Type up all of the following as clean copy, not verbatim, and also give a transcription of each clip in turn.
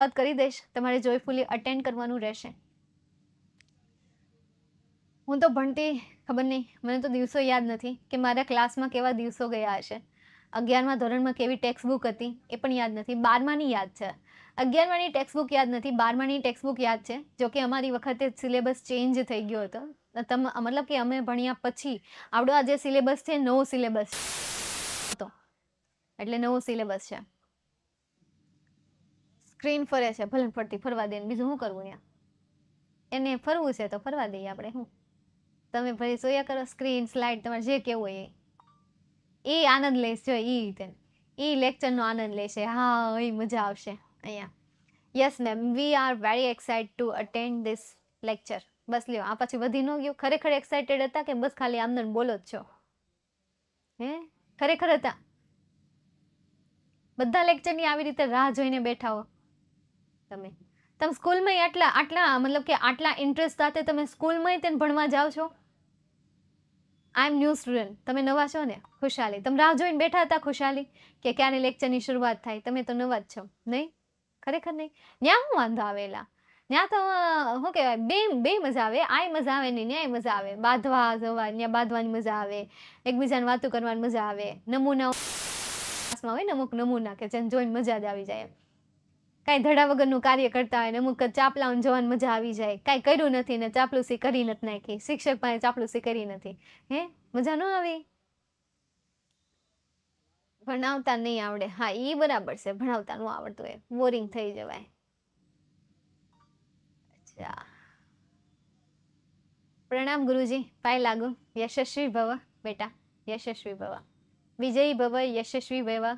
વાત કરી દઈશ, તમારે જોયફુલી અટેન્ડ કરવાનું રહેશે. હું તો ભણતી, ખબર નહીં, મને તો દિવસો યાદ નથી કે મારા ક્લાસમાં કેવા દિવસો ગયા હશે. 11મા ધોરણમાં કેવી ટેક્સ્ટ બુક હતી એ પણ યાદ નથી. 12માની યાદ છે. 11માની ટેક્સ્ટ બુક યાદ નથી, 12માની ટેક્સ્ટ બુક યાદ છે. જો કે અમારી વખતે સિલેબસ ચેન્જ થઈ ગયો હતો. મતલબ કે અમે ભણ્યા પછી આપણો આ જે સિલેબસ છે નવો સિલેબસ હતો, એટલે નવો સિલેબસ છે. સ્ક્રીન ફરે છે, ભલે ફરતી ફરવા દે, બીજું શું કરવું ત્યાં? એને ફરવું છે તો ફરવા દઈએ આપણે. શું તમે ભાઈ જોયા કરો, સ્ક્રીન સ્લાઇડ તમારે જે કેવું હોય એ આનંદ લેશે. એ લેક્ચરનો આનંદ લેશે. હા, એ મજા આવશે અહીંયા. Yes ma'am, we are very excited to attend this lecture. બસ લ્યો, આ પછી વધી ન ગયું. ખરેખર એક્સાઇટેડ હતા કે બસ ખાલી આમને બોલો જ છો? હે, ખરેખર હતા? બધા લેક્ચરની આવી રીતે રાહ જોઈને બેઠા હો તમે? તમે સ્કૂલમાં આટલા મતલબ કે આટલા ઇન્ટરેસ્ટ સાથે તમે સ્કૂલમાં તેને ભણવા જાઓ છો? આઈ એમ ન્યૂ સ્ટુડન્ટ, તમે નવા છો ને? ખુશાલી, તમે રાહ જોઈને બેઠા હતા ખુશાલી કે ક્યારે લેક્ચરની શરૂઆત થાય? તમે તો નવા જ છો નહીં? ખરેખર નહીં? ન્યા શું વાંધો આવેલા? ત્યાં તો શું કહેવાય, બે મજા આવે. આય મજા આવે ને ન્યાય મજા આવે. બાંધવા જવા, ત્યાં બાંધવાની મજા આવે, એકબીજાને વાતો કરવાની મજા આવે. નમૂના હોય ને અમુક નમૂના કે જેને જોઈને મજા જ આવી જાય. કાંઈ ધડા વગરનું કાર્ય કરતા હોય ને અમુક ચાપલાઓને જોવાની મજા આવી જાય. કાંઈ કર્યું નથી ને ચાપલુસી કરી નથી નાખી, શિક્ષક પાસે ચાપલુસી કરી નથી. હે, મજા ન આવી? ભણાવતા નહીં આવડે, હા એ બરાબર છે. ભણાવતા ન આવડતું હોય, બોરિંગ થઈ જવાય. અચ્છા, પ્રણામ ગુરુજી, પાય લાગુ. યશસ્વી ભવ બેટા, યશસ્વી ભવ, વિજયી ભવ, યશસ્વી ભવ.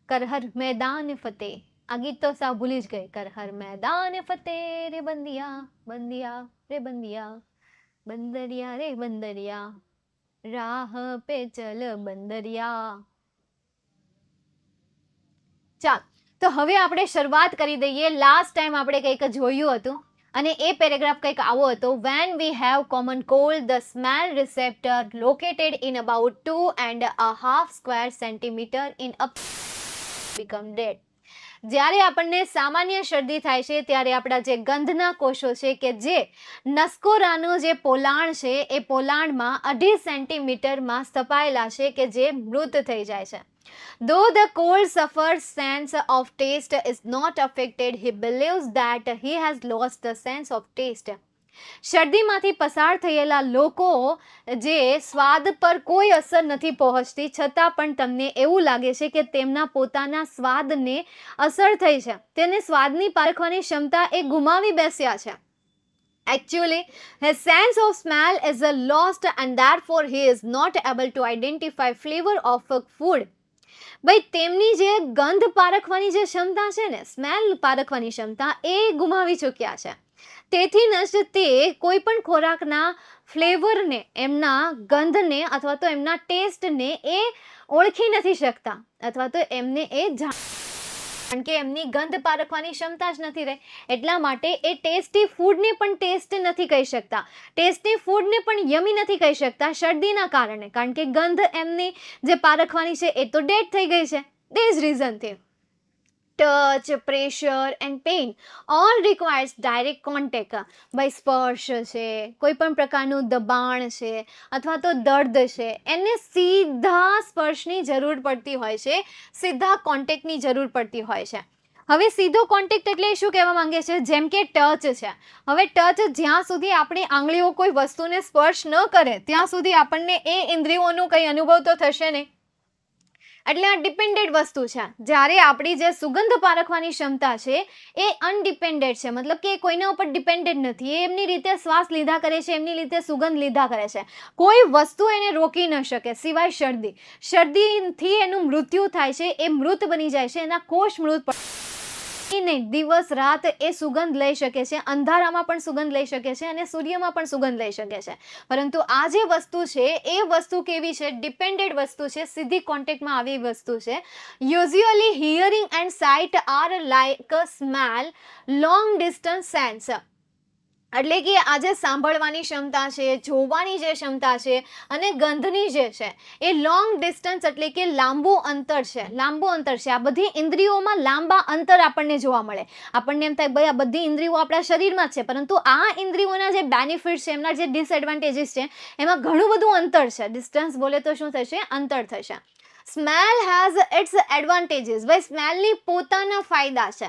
કર હર મેદાન ફતેહ. આ ગીત તો સાવ ભૂલી જ ગઈ. કર હર મેદાન ફતેહ રે બંદિયા, બંદિયા રે બંદિયા, બંદરિયા રે બંદરિયા, રાહ પે ચલ બંદરિયા. ચાલ, તો હવે આપણે શરૂઆત કરી દઈએ. લાસ્ટ ટાઈમ આપણે કંઈક જોયું હતું અને એ પેરેગ્રાફ કંઈક આવો હતો. When we have common cold the smell receptor located in about 2.5 square centimetre in a become dead. જ્યારે આપણને સામાન્ય શરદી થાય છે ત્યારે આપણા જે ગંધના કોષો છે કે જે નસકોરાનું જે પોલાણ છે એ પોલાણમાં 2.5 સેન્ટીમીટરમાં સ્થપાયેલા છે કે જે મૃત થઈ જાય છે. Though the cold suffer's sense of taste is not affected, he believes that he has lost the sense of taste. શરદીમાંથી પસાર થયેલા લોકો જે સ્વાદ પર કોઈ અસર નથી પહોંચતી છતાં પણ તમને એવું લાગે છે કે તેમના પોતાના સ્વાદને અસર થઈ છે. તેને સ્વાદની પારખવાની ક્ષમતા એ ગુમાવી બેસ્યા છે. Actually, his sense of smell is lost and therefore he is not able to identify flavor of food. ભાઈ, તેમની જે ગંધ પારખવાની જે ક્ષમતા છે ને, સ્મેલ પારખવાની ક્ષમતા એ ગુમાવી ચૂક્યા છે. તેથી જ તે કોઈ પણ ખોરાકના ફ્લેવરને, એમના ગંધને અથવા તો એમના ટેસ્ટને એ ઓળખી નથી શકતા અથવા તો એમને એ કારણ કે એમની ગંધ પારખવાની ક્ષમતા જ નથી રહી. એટલા માટે એ ટેસ્ટી ફૂડને પણ ટેસ્ટ નથી કહી શકતા, ટેસ્ટી ફૂડને પણ યમી નથી કહી શકતા શરદીના કારણે. કારણ કે ગંધ એમની જે પારખવાની છે એ તો ડેડ થઈ ગઈ છે. તે જ રીઝનથી touch, pressure and pain all requires direct contact. ભાઈ, સ્પર્શ છે, કોઈ પણ પ્રકારનું દબાણ છે અથવા તો દર્દ છે, એને સીધા સ્પર્શની જરૂર પડતી હોય છે, સીધા કોન્ટેક્ટની જરૂર પડતી હોય છે. હવે સીધો કોન્ટેક્ટ એટલે શું કહેવા માંગે છે? જેમ કે ટચ છે. હવે ટચ, જ્યાં સુધી આપણી આંગળીઓ કોઈ વસ્તુને સ્પર્શ ન કરે ત્યાં સુધી આપણને એ ઇન્દ્રિયોનું કંઈ અનુભવ તો થશે નહીં. એટલે આ ડિપેન્ડેડ વસ્તુ છે. જ્યારે આપણી જે સુગંધ પારખવાની ક્ષમતા છે એ અનડિપેન્ડેડ છે, મતલબ કે કોઈના ઉપર ડિપેન્ડેડ નથી. એ એમની રીતે શ્વાસ લીધા કરે છે, એમની રીતે સુગંધ લીધા કરે છે. કોઈ વસ્તુ એને રોકી ન શકે સિવાય શરદી. શરદીથી એનું મૃત્યુ થાય છે, એ મૃત બની જાય છે, એના કોષ મૃત નહીં. દિવસ રાત એ સુગંધ લઈ શકે છે, અંધારામાં પણ સુગંધ લઈ શકે છે અને સૂર્યમાં પણ સુગંધ લઈ શકે છે. પરંતુ આ જે વસ્તુ છે એ વસ્તુ કેવી છે? ડિપેન્ડેડ વસ્તુ છે, સીધી કોન્ટેક્ટમાં આવી વસ્તુ છે. Usually hearing and site R like a smell long distance sense. એટલે કે આ જે સાંભળવાની ક્ષમતા છે, જોવાની જે ક્ષમતા છે અને ગંધની જે છે એ લોંગ ડિસ્ટન્સ એટલે કે લાંબુ અંતર છે. આ બધી ઇન્દ્રિયોમાં લાંબા અંતર આપણને જોવા મળે. આપણને એમ થાય ભાઈ આ બધી ઇન્દ્રિયો આપણા શરીરમાં જ છે, પરંતુ આ ઇન્દ્રિયોના જે બેનિફિટ્સ છે, એમના જે ડિસએડવાન્ટેજીસ છે, એમાં ઘણું બધું અંતર છે. ડિસ્ટન્સ બોલે તો શું થશે? અંતર થશે. Smell has it's advantages. ભાઈ સ્મેલની પોતાના ફાયદા છે,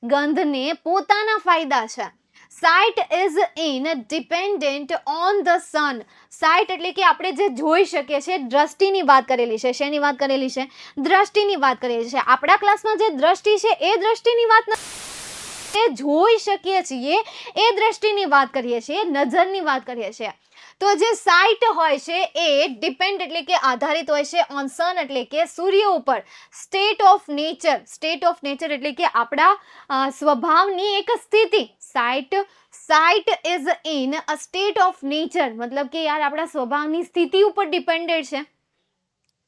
ગંધને પોતાના ફાયદા છે. Site is in dependent on the sun. Site એટલે કે આપણે જે જોઈ શકીએ છીએ, દ્રષ્ટિની વાત કરેલી છે. શેની વાત કરેલી છે? દ્રષ્ટિની વાત કરેલી છે. આપણા ક્લાસમાં જે દ્રષ્ટિ છે એ દ્રષ્ટિની વાત નથી, જોઈ શકીએ છીએ એ દ્રષ્ટિની વાત કરીએ છીએ, નજરની વાત કરીએ છીએ. તો જે સાઇટ હોય છે એ ડિપેન્ડ એટલે કે આધારિત હોય છે ઓન સન એટલે કે સૂર્ય ઉપર. સ્ટેટ ઓફ નેચર એટલે કે આપણા સ્વભાવની એક સ્થિતિ. Site is in a state of nature મતલબ કે યાર આપણા સ્વભાવની સ્થિતિ ઉપર ડિપેન્ડેડ છે.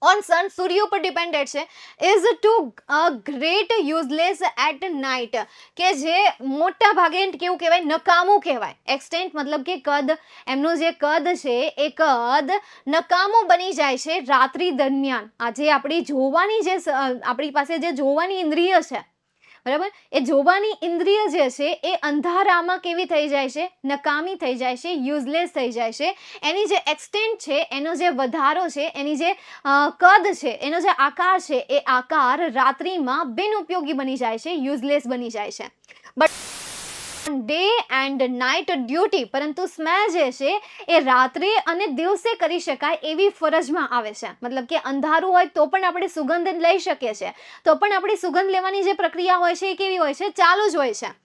ઓન સન સૂર્ય ઉપર ડિપેન્ડેડ છે. Is too great useless at night કે જે મોટા ભાગે કેવું કહેવાય? નકામું કહેવાય. એક્સટેન્ટ મતલબ કે કદ, એમનું જે કદ છે એ કદ નકામું બની જાય છે રાત્રિ દરમિયાન. આજે આપણી પાસે જે જોવાની ઇન્દ્રિય છે, બરાબર, એ જોવાની ઇન્દ્રિય જે છે એ અંધારામાં કેવી થઈ જાય છે? નકામી થઈ જાય છે, યુઝલેસ થઈ જાય છે. એની જે એક્સટેન્ટ છે, એનો જે વધારો છે, એની જે કદ છે, એનો જે આકાર છે, એ આકાર રાત્રિમાં બિનઉપયોગી બની જાય છે, યુઝલેસ બની જાય છે. But day and night duty, પરંતુ સ્મેલ જે છે એ રાત્રે અને દિવસે કરી શકાય એવી ફરજમાં આવે છે. મતલબ કે અંધારું હોય તો પણ આપણે સુગંધ લઈ શકીએ છીએ, તો પણ આપણી સુગંધ લેવાની જે પ્રક્રિયા હોય છે એ કેવી હોય છે? ચાલુ જ હોય છે.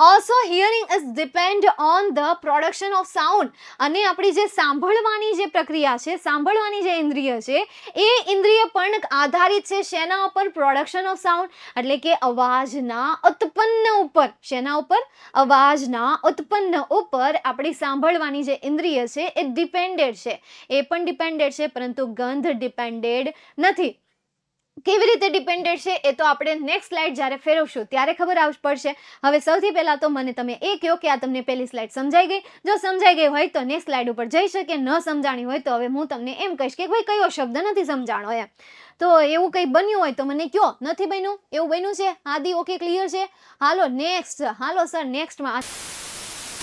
Also hearing is depend on the production of sound. અને આપણી જે સાંભળવાની જે પ્રક્રિયા છે, સાંભળવાની જે ઇન્દ્રિય છે, એ ઇન્દ્રિય પણ આધારિત છે શેના ઉપર? પ્રોડક્શન ઓફ સાઉન્ડ એટલે કે અવાજના ઉત્પન્ન ઉપર. શેના ઉપર? અવાજના ઉત્પન્ન ઉપર આપણી સાંભળવાની જે ઇન્દ્રિય છે એ ડિપેન્ડેડ છે. એ પણ ડિપેન્ડેડ છે, પરંતુ ગંધ ડિપેન્ડેડ નથી. કેવી રીતે ડિપેન્ડેડ છે એ તો આપણે નેક્સ્ટ સ્લાઇડ જ્યારે ફેરવશું ત્યારે ખબર પડશે. હવે સૌથી પહેલા તો મને તમે એ કહો કે આ તમને પહેલી સ્લાઇડ સમજાઈ ગઈ? જો સમજાઈ ગઈ હોય તો નેક્સ્ટ સ્લાઇડ ઉપર જઈ શકે. ન સમજાણી હોય તો હવે હું તમને એમ કહીશ કે ભાઈ કયો શબ્દ નથી સમજાણો એમ. તો એવું કંઈ બન્યું હોય તો મને કહો. નથી બન્યું? એવું બન્યું છે? આદિ ઓકે, ક્લિયર છે? હાલો નેક્સ્ટ. હાલો સર નેક્સ્ટમાં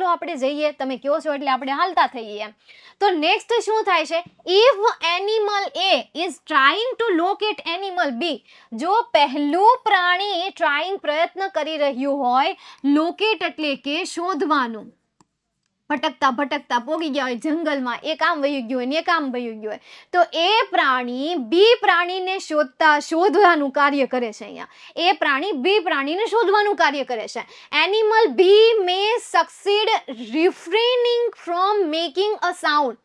આપણે જઈએ. તમે કહો છો એટલે આપણે હાલતા થઈએ એમ. તો નેક્સ્ટ શું થાય છે? If animal A is trying to locate animal B. જો પહેલું પ્રાણી પ્રયત્ન કરી રહ્યું હોય, લોકેટ એટલે કે શોધવાનું, ભટકતા પોગી ગયા હોય જંગલમાં, એક આમ વયું ગયું હોય ને એક આમ વયું ગયું હોય, તો એ પ્રાણી બી પ્રાણીને શોધવાનું કાર્ય કરે છે. અહીંયા એ પ્રાણી બી પ્રાણીને શોધવાનું કાર્ય કરે છે. Animal B may succeed refraining from making a sound.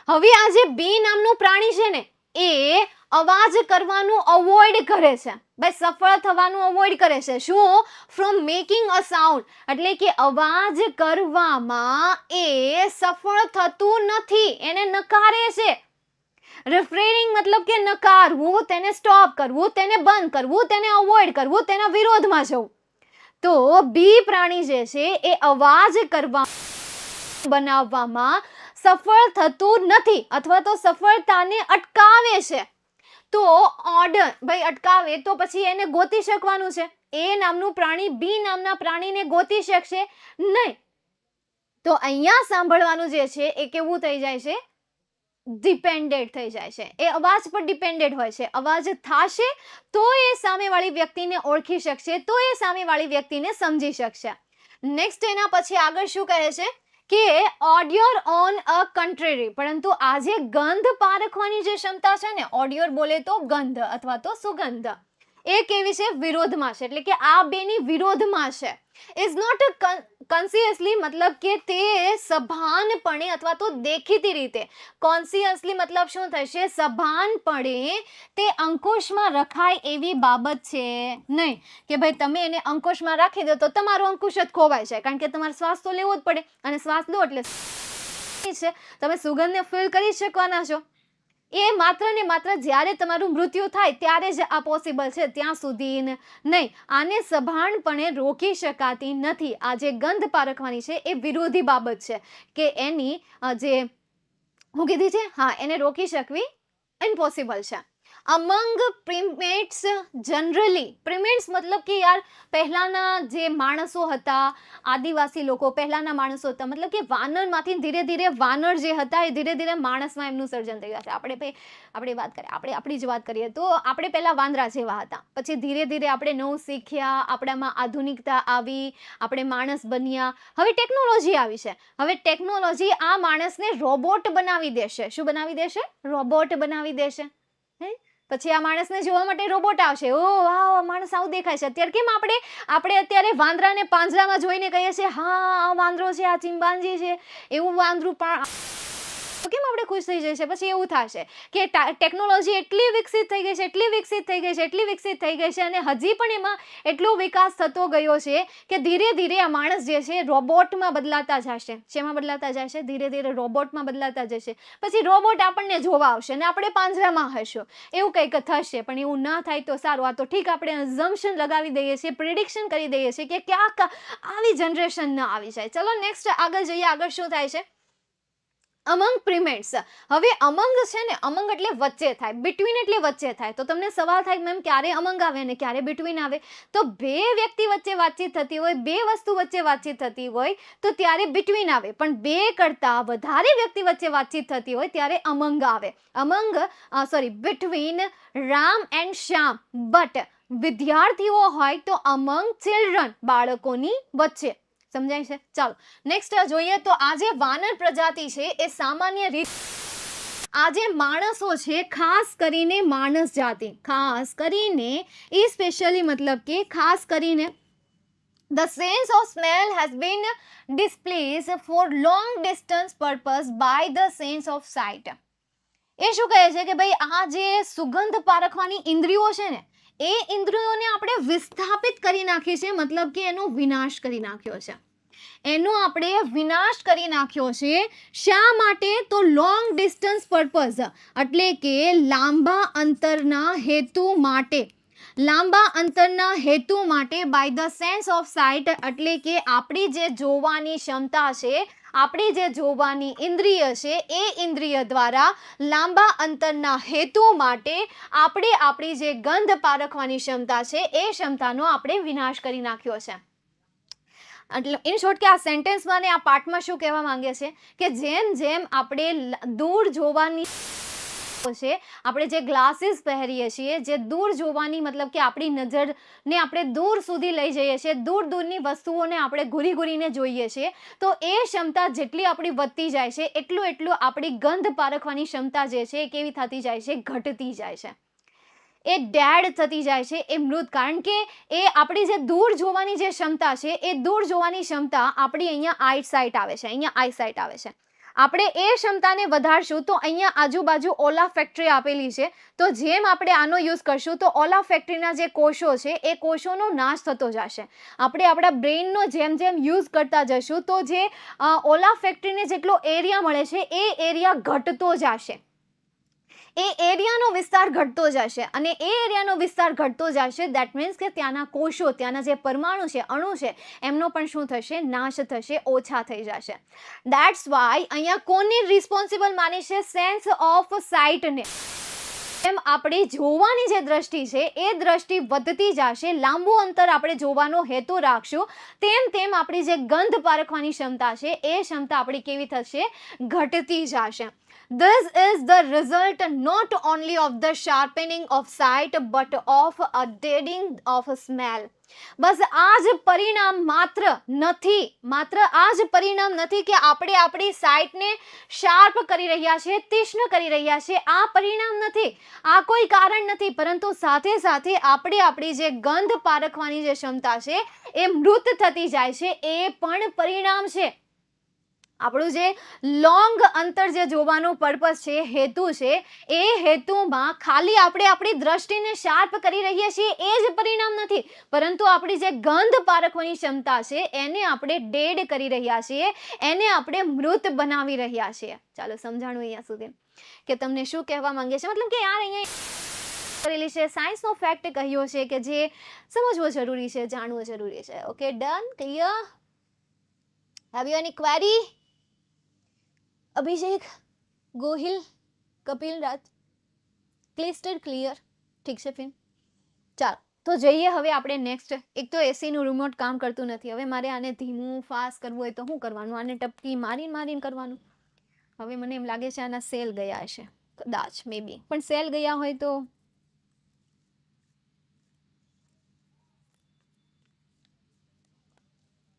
હવે આ જે બી નામનું પ્રાણી છે ને એ અવાજ કરવાનું અવોઇડ કરે છે. ભાઈ સફળ થવાનું અવોઇડ કરે છે. શું? ફ્રોમ મેકિંગ અ સાઉન્ડ એટલે કે અવાજ કરવામાં એ સફળ થતું નથી, એને નકારે છે. રિફ્રેનિંગ મતલબ કે નકારવું, તેને સ્ટોપ કરવું, તેને બંધ કરવું, તેને અવોઇડ કરવું, તેના વિરોધમાં જવું. તો બી પ્રાણી જે છે એ અવાજ બનાવવામાં સફળ થતું નથી અથવા તો સફળતાને અટકાવે છે. તો ઓર્ડર, ભાઈ અટકાવે તો પછી એને ગોતી શકવાનું છે. એ નામનું પ્રાણી બી નામના પ્રાણીને ગોતી શકશે નહીં. તો અહીંયા સાંભળવાનું જે છે એ કેવું થઈ જાય છે? ડિપેન્ડેડ થઈ જાય છે. એ અવાજ પર ડિપેન્ડેડ હોય છે. અવાજ થશે તો એ સામેવાળી વ્યક્તિને ઓળખી શકશે, તો એ સામેવાળી વ્યક્તિને સમજી શકશે. નેક્સ્ટ એના પછી આગળ શું કહે છે કે ઓડિયોર ઓન અ કન્ટ્રેરી. પરંતુ આ જે ગંધ પારખવાની જે ક્ષમતા છે ને, ઓડિયોર બોલે તો ગંધ અથવા તો સુગંધ, એ કેવી છે? વિરોધમાં છે. એટલે કે આ બેની વિરોધમાં છે. ઇઝ નોટ કોન્સિયસલી મતલબ કે તે સભાનપણે અથવા તો દેખીતી રીતે. કોન્સિયસલી મતલબ શું થશે? સભાનપણે તે અંકુશમાં રખાય એવી બાબત છે નહીં. કે ભાઈ તમે એને અંકુશમાં રાખી દો તો તમારો અંકુશ જ ખોવાય છે, કારણ કે તમારે શ્વાસ તો લેવો જ પડે, અને શ્વાસ લો એટલે છે તમે સુગંધને ફીલ કરી શકવાના છો. એ માત્ર ને માત્ર જ્યારે તમારું મૃત્યુ થાય ત્યારે જ આ પોસિબલ છે, ત્યાં સુધી નહીં. આને સભાનપણે રોકી શકાતી નથી. આ જે ગંધ પારખવાની છે એ વિરોધી બાબત છે કે એની જે હું કીધી છે, હા, એને રોકી શકવી ઇમ્પોસિબલ છે. અમંગ પ્રિમેટ્સ જનરલી, પ્રિમેટ્સ મતલબ કે યાર પહેલાના જે માણસો હતા, આદિવાસી લોકો પહેલાના માણસો હતા, મતલબ કે વાનરમાંથી ધીરે ધીરે વાનર જે હતા એ ધીરે ધીરે માણસમાં એમનું સર્જન થઈ ગયા છે. આપણે વાત કરીએ, આપણે આપણી જ વાત કરીએ તો આપણે પહેલા વાંદરા જેવા હતા, પછી ધીરે ધીરે આપણે નવું શીખ્યા, આપણામાં આધુનિકતા આવી, આપણે માણસ બન્યા, હવે ટેકનોલોજી આવી છે. હવે ટેકનોલોજી આ માણસને રોબોટ બનાવી દેશે. શું બનાવી દેશે? રોબોટ બનાવી દેશે. પછી આ માણસને જોવા માટે રોબોટ આવશે. ઓ વાહ, માણસ આવું દેખાય છે. અત્યારે કેમ આપણે અત્યારે વાંદરાને પાંજરામાં જોઈને કહીએ છીએ, હા આ વાંદરો છે, આ ચિંપાંજી છે, એવું વાંદરું પણ કેમ આપણે ખુશ થઈ જઈએ? પછી એવું થશે કે ટેકનોલોજી એટલી વિકસિત થઈ ગઈ છે, એટલી વિકસિત થઈ ગઈ છે, એટલી વિકસિત થઈ ગઈ છે, અને હજી પણ એમાં એટલો વિકાસ થતો ગયો છે કે ધીરે ધીરે આ માણસ જે છે રોબોટમાં બદલાતા જશે. શેમાં બદલાતા જશે? ધીરે ધીરે રોબોટમાં બદલાતા જશે. પછી રોબોટ આપણને જોવા આવશે અને આપણે પાંજરામાં હશું. એવું કંઈક થશે. પણ એવું ના થાય તો સારું. આ તો ઠીક, આપણે અઝમ્પશન લગાવી દઈએ છીએ, પ્રિડિક્શન કરી દઈએ છીએ કે ક્યાંક આવી જનરેશન ન આવી જાય. ચલો નેક્સ્ટ આગળ જઈએ. આગળ શું થાય છે? અમંગ પ્રિમેટ્સ. હવે અમંગ છે ને, અમંગ એટલે વચ્ચે થાય, બિટવીન એટલે વચ્ચે થાય. તો તમને સવાલ થાય મેમ ક્યારે અમંગ આવે ને ક્યારે બિટવીન આવે? તો બે વ્યક્તિ વચ્ચે વાતચીત થતી હોય, બે વસ્તુ વચ્ચે વાતચીત થતી હોય તો ત્યારે બિટવીન આવે. પણ બે કરતાં વધારે વ્યક્તિ વચ્ચે વાતચીત થતી હોય ત્યારે અમંગ આવે. Between Ram and Shyam. But વિદ્યાર્થીઓ હોય તો અમંગ ચિલ્ડ્રન, બાળકોની વચ્ચે. સમજાય છે? ચાલો નેક્સ્ટ જોઈએ. તો આ જે વાનર પ્રજાતિ છે એ સામાન્ય રીતે આ જે માણસો છે, ખાસ કરીને માણસ જાતિ, ખાસ કરીને સ્પેશિયલી મતલબ કે ખાસ કરીને the sense of smell has been displaced for long distance purpose by the sense of sight. એ શું કહે છે કે ભાઈ આ જે સુગંધ પારખવાની ઇન્દ્રિયો છે ને, એ ઇન્દ્રિયોને આપણે વિસ્થાપિત કરી નાખી છે, મતલબ કે એનો વિનાશ કરી નાખ્યો છે. એનો આપણે વિનાશ કરી નાખ્યો છે. શા માટે? તો લોંગ ડિસ્ટન્સ પર્પઝ, એટલે કે લાંબા અંતરના હેતુ માટે. લાંબા અંતરના હેતુ માટે by the sense of sight, એટલે કે આપણી જે જોવાની ક્ષમતા છે, આપણી જે જોવાની ઇન્દ્રિય છે, એ ઇન્દ્રિય દ્વારા લાંબા અંતરના હેતુ માટે આપણે આપણી જે ગંધ પારખવાની ક્ષમતા છે એ ક્ષમતાનો આપણે વિનાશ કરી નાખ્યો છે. એટલે ઇન શોર્ટ કે આ સેન્ટેન્સમાં ને આ પાર્ટમાં શું કહેવા માંગે છે કે જેમ જેમ આપણે દૂર જોવાની છે, આપણે જે ગ્લાસીસ પહેરીએ છીએ, જે દૂર જોવાની મતલબ કે આપણી નજરને આપણે દૂર સુધી લઈ જઈએ છીએ, દૂર દૂરની વસ્તુઓને આપણે ઘૂરીને જોઈએ છીએ, તો એ ક્ષમતા જેટલી આપણી વધતી જાય છે એટલું આપણી ગંધ પારખવાની ક્ષમતા જે છે એ કેવી થતી જાય છે? ઘટતી જાય છે. એ ડેડ થતી જાય છે, એ મૃત. કારણ કે એ આપણી જે દૂર જોવાની જે ક્ષમતા છે, એ દૂર જોવાની ક્ષમતા આપણી અહીંયા આઈસાઇટ આવે છે, અહીંયા આઈસાઇટ આવે છે. આપણે એ ક્ષમતાને વધારશું તો અહીંયા આજુબાજુ ઓલા ફેક્ટરી આપેલી છે, તો જેમ આપણે આનો યુઝ કરશું તો ઓલા ફેક્ટરીના જે કોષો છે એ કોષોનો નાશ થતો જશે. આપણે આપણા બ્રેઇનનો જેમ જેમ યુઝ કરતા જશું તો જે ઓલા ફેક્ટરીને જેટલો એરિયા મળે છે એ એરિયા ઘટતો જશે. એ એરિયાનો વિસ્તાર ઘટતો જશે, અને એ એરિયાનો વિસ્તાર ઘટતો જશે, દેટ મીન્સ કે ત્યાંના કોષો, ત્યાંના જે પરમાણુ છે, અણુ છે, એમનો પણ શું થશે? નાશ થશે, ઓછા થઈ જશે. દેટ્સ વાય અહીંયા કોની રિસ્પોન્સિબલ માની છે? Sense of સાઇટને. એમ આપણે જોવાની જે દ્રષ્ટિ છે એ દ્રષ્ટિ વધતી જશે, લાંબુ અંતર આપણે જોવાનો હેતુ રાખશું, તેમ તેમ આપણી જે ગંધ પારખવાની ક્ષમતા છે એ ક્ષમતા આપણી કેવી થશે? ઘટતી જશે. This is the result not only of the sharpening of sight but of a deadening of smell. બસ આ જ પરિણામ માત્ર આ જ પરિણામ નથી કે આપણે આપણી સાઇટને શાર્પ કરી રહ્યા છીએ, તીક્ષ્ણ કરી રહ્યા છીએ. આ પરિણામ નથી, આ કોઈ કારણ નથી, પરંતુ સાથે સાથે આપણે આપણી જે ગંધ પારખવાની જે ક્ષમતા છે એ મૃત થતી જાય છે, એ પણ પરિણામ છે. આપણું જે લોંગ અંતર જે જોવાનું પર્પસ છે, હેતુ છે, એ હેતુમાં ખાલી આપણે આપણી દ્રષ્ટિને શાર્પ કરી રહ્યા છીએ એ જ પરિણામ નથી, પરંતુ આપણી જે ગંધ પારખવાની ક્ષમતા છે એને આપણે ડેડ કરી રહ્યા છીએ, એને આપણે મૃત બનાવી રહ્યા છીએ. ચાલો સમજાણું અહીંયા સુધી. કે તમને શું કહેવા માંગે છે, મતલબ કે યાર અહીંયા કરેલી છે, સાયન્સનો ફેક્ટ કહ્યો છે કે જે સમજવો જરૂરી છે, જાણવું જરૂરી છે. Okay, done, clear? Have you any query? Abhishek, Gohil, Kapil Raj, ક્લિસ્ટર ક્લિયર? ઠીક છે ફિન, ચાલો તો જઈએ હવે આપણે નેક્સ્ટ. એક તો એસીનું રિમોટ કામ કરતું નથી, હવે મારે આને ધીમું ફાસ્ટ કરવું હોય તો શું કરવાનું? આને ટપકી મારીને કરવાનું. હવે મને એમ લાગે છે આના સેલ ગયા હશે કદાચ, મે બી, પણ સેલ ગયા હોય તો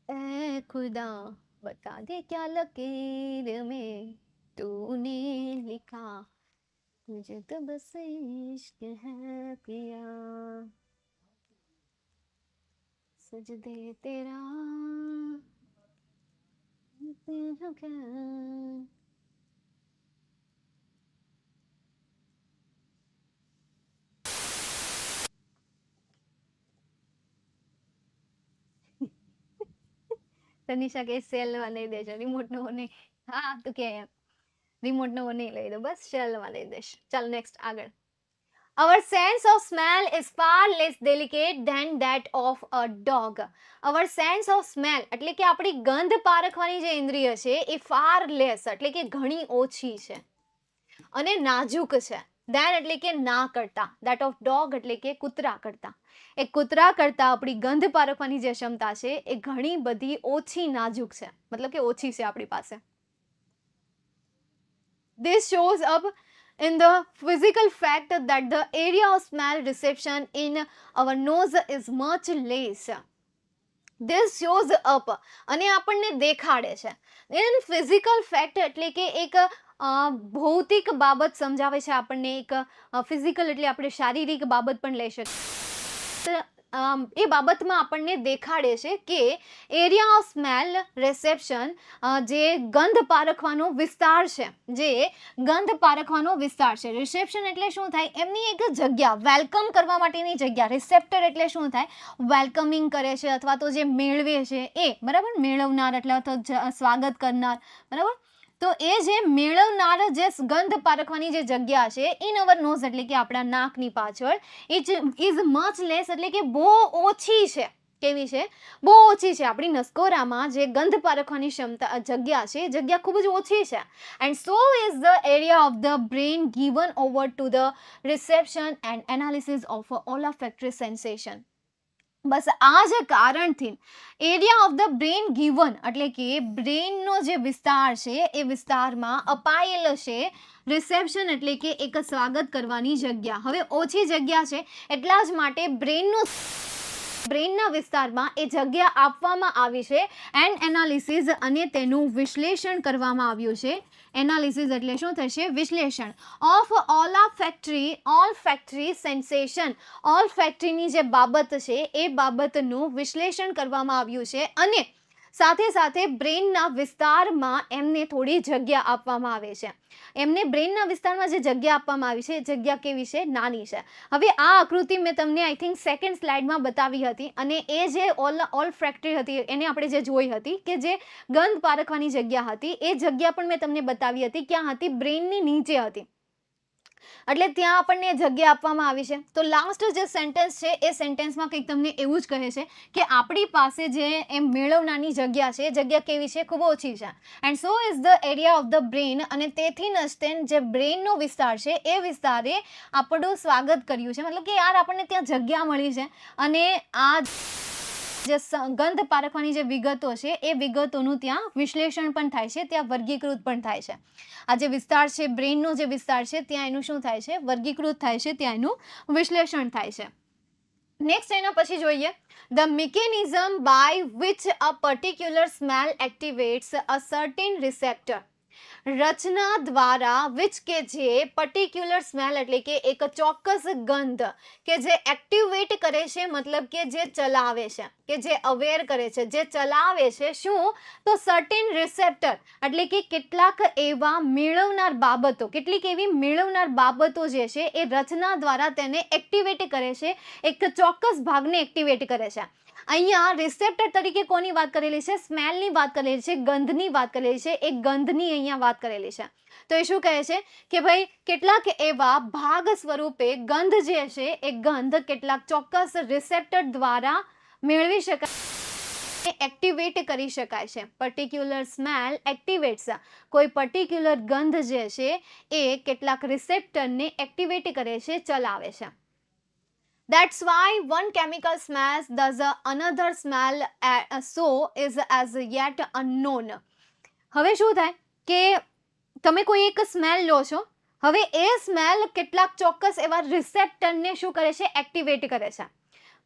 ए खुदा बता दे क्या लकीर में तूने लिखा मुझे तो बस इश्क है पिया सजदे तेरा तेरा क्या. તનિષા કે સેલમાં લઈ દેજો, રિમોટનો નહીં. હા તું કે એમ રિમોટનો નહીં લઈ દો, બસ સેલમાં લઈ દઈશ. ચાલ નેક્સ્ટ આગળ. Our sense of smell is far less delicate than that of a dog. Our sense of smell એટલે કે આપણી ગંધ પારખવાની જે ઇન્દ્રિય છે એ far less એટલે કે ઘણી ઓછી છે અને નાજુક છે. Then એટલે કે ના કરતા, that of dog એટલે કે કૂતરા કરતા. એ કૂતરા કરતા આપણી ગંધ પારખવાની જે ક્ષમતા છે એ ઘણી બધી ઓછી નાજુક છે, મતલબ કે ઓછી છે આપણી પાસે. This shows up in the physical fact that the area of smell reception in our nose is much less. This shows up અને આપણને દેખાડે છે. In physical fact એટલે કે એક ભૌતિક બાબત સમજાવે છે આપણને. એક ફિઝિકલ એટલે આપણે શારીરિક બાબત પણ લઈ શકીએ. એ બાબતમાં આપણને દેખાડે છે કે એરિયા ઓફ સ્મેલ રિસેપ્શન, જે ગંધ પારખવાનો વિસ્તાર છે, જે ગંધ પારખવાનો વિસ્તાર છે. રિસેપ્શન એટલે શું થાય? એમની એક જગ્યા, વેલકમ કરવા માટેની જગ્યા. રિસેપ્ટર એટલે શું થાય? વેલકમિંગ કરે છે અથવા તો જે મેળવે છે એ, બરાબર, મેળવનાર એટલે તો સ્વાગત કરનાર, બરાબર. તો એ જે મેળવનાર જે ગંધ પારખવાની જે જગ્યા છે ઇન અવર નોઝ એટલે કે આપણા નાકની પાછળ, ઇટ ઇઝ મચ લેસ એટલે કે બહુ ઓછી છે. કેવી છે? બહુ ઓછી છે. આપણી નસકોરામાં જે ગંધ પારખવાની ક્ષમતા જગ્યા છે એ જગ્યા ખૂબ જ ઓછી છે. And so is the area of the brain given over to the reception and analysis of olfactory sensation. બસ આ જ કારણથી area of the brain given એટલે કે બ્રેનનો જે વિસ્તાર છે એ વિસ્તારમાં અપાયેલ છે રિસેપ્શન એટલે કે એક સ્વાગત કરવાની જગ્યા. હવે ઓછી જગ્યા છે એટલા જ માટે બ્રેનના વિસ્તારમાં એ જગ્યા આપવામાં આવી છે એન્ડ એનાલિસિસ અને તેનું વિશ્લેષણ કરવામાં આવ્યું છે. એનાલિસિસ એટલે શું થશે? વિશ્લેષણ ઓફ ઓલફેક્ટરી સેન્સેશન. ઓલફેક્ટરીની જે બાબત છે એ બાબતનું વિશ્લેષણ કરવામાં આવ્યું છે અને સાથે સાથે બ્રેનના વિસ્તારમાં એમને થોડી જગ્યા આપવામાં આવે છે. એમને બ્રેનના વિસ્તારમાં જે જગ્યા આપવામાં આવી છે એ જગ્યા કેવી છે? નાની છે. હવે આ આકૃતિ મેં તમને આઈ થિંક સેકન્ડ સ્લાઇડમાં બતાવી હતી અને એ જે ઓલફેક્ટરી હતી એને આપણે જે જોઈ હતી કે જે ગંધ પારખવાની જગ્યા હતી એ જગ્યા પણ મેં તમને બતાવી હતી. ક્યાં હતી? બ્રેનની નીચે હતી. એટલે ત્યાં આપણને જગ્યા આપવામાં આવી છે. તો લાસ્ટ જે સેન્ટેન્સ છે એ સેન્ટેન્સમાં કંઈક તમને એવું જ કહે છે કે આપણી પાસે જે એમ મેળવનાની જગ્યા છે એ જગ્યા કેવી છે? ખૂબ ઓછી છે. And so is the area of the brain અને તેથી નસ્તેન જે બ્રેનનો વિસ્તાર છે એ વિસ્તારે આપણું સ્વાગત કર્યું છે. મતલબ કે યાર આપણને ત્યાં જગ્યા મળી છે અને આ જે ગંધ પારખવાની જે વિગતો છે એ વિગતોનું ત્યાં વિશ્લેષણ પણ થાય છે, ત્યાં વર્ગીકૃત પણ થાય છે. આ જે વિસ્તાર છે બ્રેનનો જે વિસ્તાર છે ત્યાં એનું શું થાય છે? વર્ગીકૃત થાય છે, ત્યાં એનું વિશ્લેષણ થાય છે. નેક્સ્ટ એના પછી જોઈએ the mechanism by which a particular smell activates a certain receptor. રચના દ્વારા વિચ કે જે પર્ટિક્યુલર સ્મેલ એટલે કે એક ચોક્કસ ગંધ કે જે એક્ટિવેટ કરે છે, મતલબ કે જે ચલાવે છે, કે જે અવેર કરે છે, જે ચલાવે છે. શું? તો સર્ટેન રિસેપ્ટર એટલે કે કેટલાક એવા મેળવનાર બાબતો, કેટલીક એવી મેળવનાર બાબતો જે છે એ રચના દ્વારા તેને એક્ટિવેટ કરે છે, એક ચોક્કસ ભાગને એક્ટિવેટ કરે છે. અહીંયા રિસેપ્ટર તરીકે કોની વાત કરેલી છે? સ્મેલની વાત કરેલી છે, ગંધની વાત કરેલી છે. એક ગંધની અહીંયા વાત કરેલી છે. તો એ શું કહે છે કે ભાઈ કેટલાક એવા ભાગ સ્વરૂપે ગંધ જે છે એ ગંધ કેટલાક ચોક્કસ રિસેપ્ટર દ્વારા મેળવી શકાય, એક્ટિવેટ કરી શકાય છે. પર્ટિક્યુલર સ્મેલ એક્ટિવેટ્સ, કોઈ પર્ટિક્યુલર ગંધ જે છે એ કેટલાક રિસેપ્ટરને એક્ટિવેટ કરે છે, ચલાવે છે. That's why one chemical smells does another smell, so is as yet unknown. હવે શું થાય કે તમે કોઈ એક સ્મેલ લો છો, હવે એ સ્મેલ કેટલાક ચોક્કસ એવા રિસેપ્ટરને શું કરે છે? એક્ટિવેટ કરે છે.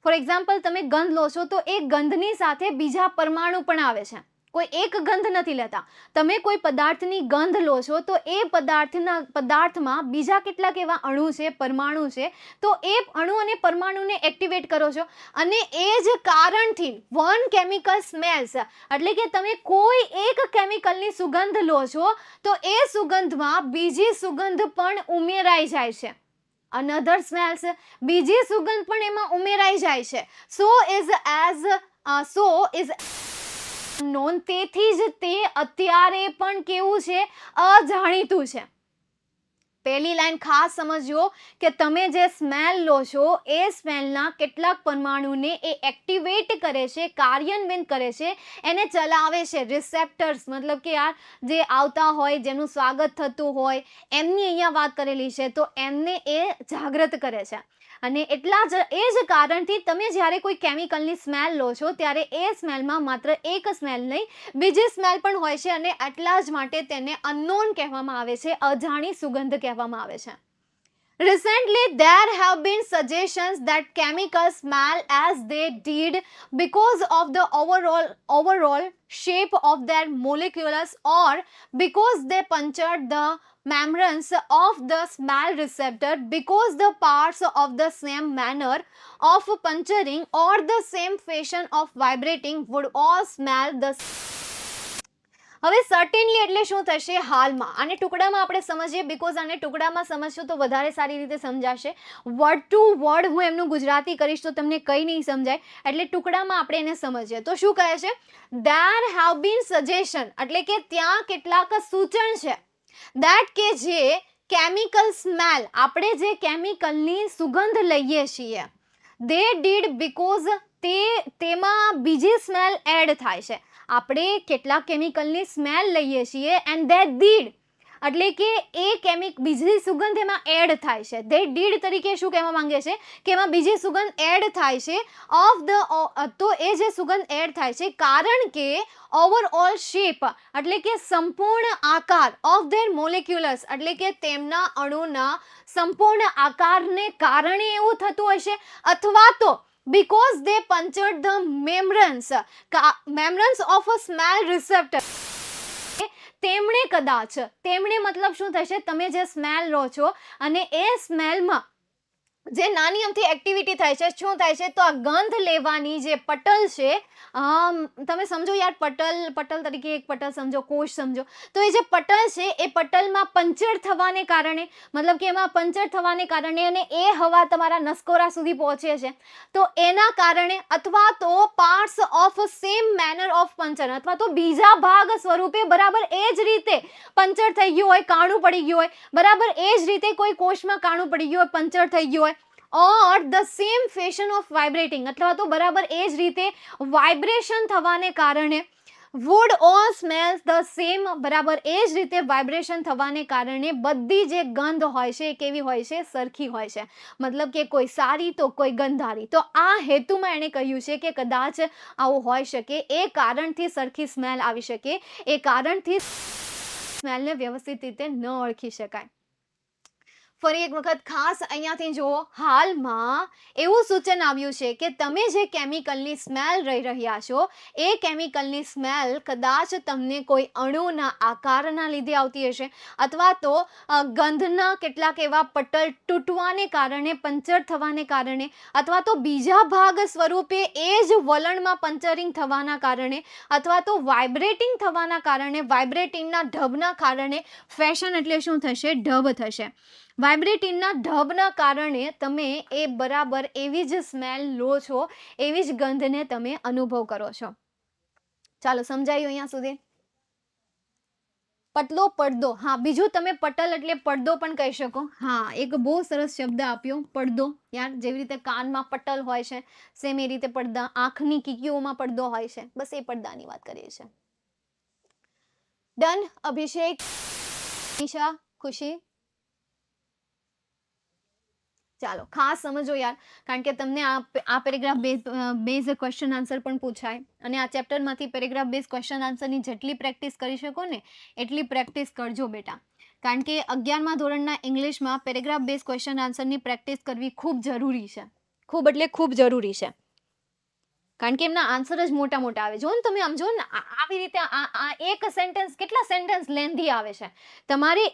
ફોર એક્ઝામ્પલ તમે ગંધ લો છો તો એ ગંધની સાથે બીજા પરમાણુ પણ આવે છે. કોઈ એક ગંધ નથી લેતા. તમે કોઈ પદાર્થની ગંધ લો છો તો એ પદાર્થમાં બીજા કેટલાક એવા અણુ છે, પરમાણુ છે, તો એ અણુ અને પરમાણુને એક્ટિવેટ કરો છો. અને એ જ કારણથી વન કેમિકલ સ્મેલ્સ, એટલે કે તમે કોઈ એક કેમિકલની સુગંધ લો છો તો એ સુગંધમાં બીજી સુગંધ પણ ઉમેરાઈ જાય છે. અનધર સ્મેલ્સ, બીજી સુગંધ પણ એમાં ઉમેરાઈ જાય છે. સો ઇઝ નોન, તેથી જ તે અત્યારે પણ કેવું છે? અજાણીતું છે. પહેલી લાઈન ખાસ સમજજો કે તમે જે સ્મેલ લો છો એ સ્મેલના કેટલાક પરમાણુને એ એક્ટિવેટ કરે છે, કાર્યાન્વિત કરે છે, એને ચલાવે છે. રિસેપ્ટર્સ મતલબ કે યાર જે આવતા હોય, જેનું સ્વાગત થતું હોય, એમની અહીંયા વાત કરેલી છે, તો એમને એ જાગૃત કરે છે. અને એ જ કારણથી તમે જ્યારે કોઈ કેમિકલની સ્મેલ લો છો ત્યારે એ સ્મેલમાં માત્ર એક સ્મેલ નહીં, બીજી સ્મેલ પણ હોય છે, અને એટલા જ માટે તેને અનનોન કહેવામાં આવે છે, અજાણી સુગંધ કહેવામાં આવે છે. Recently, there have been suggestions that chemicals smell as they did because of the overall shape of their molecules, or because they punctured the membranes of the smell receptor, because the parts of the same manner of puncturing or the same fashion of vibrating would all smell the same. હવે certainly એટલે શું થશે? હાલમાં. આને ટુકડામાં આપણે સમજીએ, because આને ટુકડામાં સમજશું તો વધારે સારી રીતે સમજાશે. વર્ડ ટુ વર્ડ હું એમનું ગુજરાતી કરીશ તો તમને કંઈ નહીં સમજાય, એટલે ટુકડામાં આપણે એને સમજીએ. તો શું કહે છે? there have been suggestion, એટલે કે ત્યાં કેટલાક સૂચન છે, that કે જે કેમિકલ સ્મેલ, આપણે જે કેમિકલની સુગંધ લઈએ છીએ, they did because તેમાં બીજી સ્મેલ એડ થાય છે. આપણે કેટલાક કેમિકલની સ્મેલ લઈએ છીએ એન્ડ ધે ડીડ, એટલે કે એ બીજી સુગંધ એમાં એડ થાય છે. ધે ડીડ તરીકે શું કહેવા માંગે છે કે એમાં બીજી સુગંધ એડ થાય છે તો એ જે સુગંધ એડ થાય છે કારણ કે ઓવરઓલ શેપ, એટલે કે સંપૂર્ણ આકાર, ઓફ ધેર મોલેક્યુલર્સ, એટલે કે તેમના અણુના સંપૂર્ણ આકારને કારણે એવું થતું હશે, અથવા તો because they punctured the membranes of a smell receptor. તેમણે મતલબ શું થશે? તમે જે સ્મેલ લો છો અને એ સ્મેલમાં જે નાની અમથી એક્ટિવિટી થાય છે, શું થાય છે? તો આ ગંધ લેવાની જે પટલ છે, તમે સમજો યાર, પટલ તરીકે એક પટલ સમજો, કોષ સમજો, તો એ જે પટલ છે એ પટલમાં પંચર થવાને કારણે, મતલબ કે એમાં પંચર થવાને કારણે અને એ હવા તમારા નસકોરા સુધી પહોંચે છે, તો એના કારણે, અથવા તો parts of same manner of puncture, અથવા તો બીજા ભાગ સ્વરૂપે બરાબર એ જ રીતે પંચર થઈ ગયું હોય, કાણું પડી ગયું હોય, બરાબર એ જ રીતે કોઈ કોષમાં કાણું પડી ગયું હોય, પંચર થઈ ગયું હોય, or the same fashion of vibrating, અથવા તો બરાબર એ જ રીતે વાઇબ્રેશન થવાને કારણે, would all smell the same, બરાબર એ જ રીતે વાઇબ્રેશન થવાને કારણે બધી જે ગંધ હોય છે એ કેવી હોય છે? સરખી હોય છે. મતલબ કે કોઈ સારી તો કોઈ ગંધારી. તો આ હેતુમાં એણે કહ્યું છે કે કદાચ આવું હોઈ શકે, એ કારણથી સરખી સ્મેલ આવી શકે, એ કારણથી સ્મેલને વ્યવસ્થિત રીતે ન ઓળખી શકાય. ફરી એક વખત ખાસ અહીંયાથી જુઓ, હાલમાં એવું સૂચન આવ્યું છે કે તમે જે કેમિકલની સ્મેલ રહી રહ્યા છો એ કેમિકલની સ્મેલ કદાચ તમને કોઈ અણુના આકારના લીધે આવતી હશે, અથવા તો ગંધના કેટલાક એવા પટલ તૂટવાને કારણે, પંચર થવાને કારણે, અથવા તો બીજા ભાગ સ્વરૂપે એ જ વલણમાં પંચરિંગ થવાના કારણે, અથવા તો વાઇબ્રેટિંગ થવાના કારણે, વાઇબ્રેટિંગના ઢબના કારણે, ફેશન એટલે શું થશે? ઢબ થશે. વાઇબ્રેટિનના ઢબના કારણે તમે એ બરાબર એવી જ સ્મેલ લો છો, એવી જ ગંધને તમે અનુભવ કરો છો. ચાલો સમજાયું અહીંયા સુધી? પતલો પડદો, હા બીજું તમે પટલ એટલે પડદો પણ કહી શકો. હા એક બહુ સરસ શબ્દ આપ્યો, પડદો. યાર જેવી રીતે કાનમાં પટલ હોય છે, સેમ એ રીતે પડદા, આંખની કીકીઓમાં પડદો હોય છે, બસ એ પડદાની વાત કરીએ છીએ. ડન. અભિષેક, નિશા, ખુશી, ચાલો ખાસ સમજો યાર, કારણ કે તમને આ પેરેગ્રાફ બેઝ ક્વેશ્ચન આન્સર પણ પૂછાય, અને આ ચેપ્ટરમાંથી પેરેગ્રાફ બેઝ ક્વેશ્ચન આન્સરની જેટલી પ્રેક્ટિસ કરી શકો ને એટલી પ્રેક્ટિસ કરજો બેટા, કારણ કે 11મા ધોરણના ઇંગ્લિશમાં પેરેગ્રાફ બેઝ ક્વેશ્ચન આન્સરની પ્રેક્ટિસ કરવી ખૂબ જરૂરી છે. ખૂબ એટલે ખૂબ જરૂરી છે, કારણ કે એમના આન્સર જ મોટા મોટા આવે. જો ને તમે આમ જો ને આવી રીતે આ એક સેન્ટેન્સ, કેટલા સેન્ટેન્સ લેન્ધી આવે છે. તમારે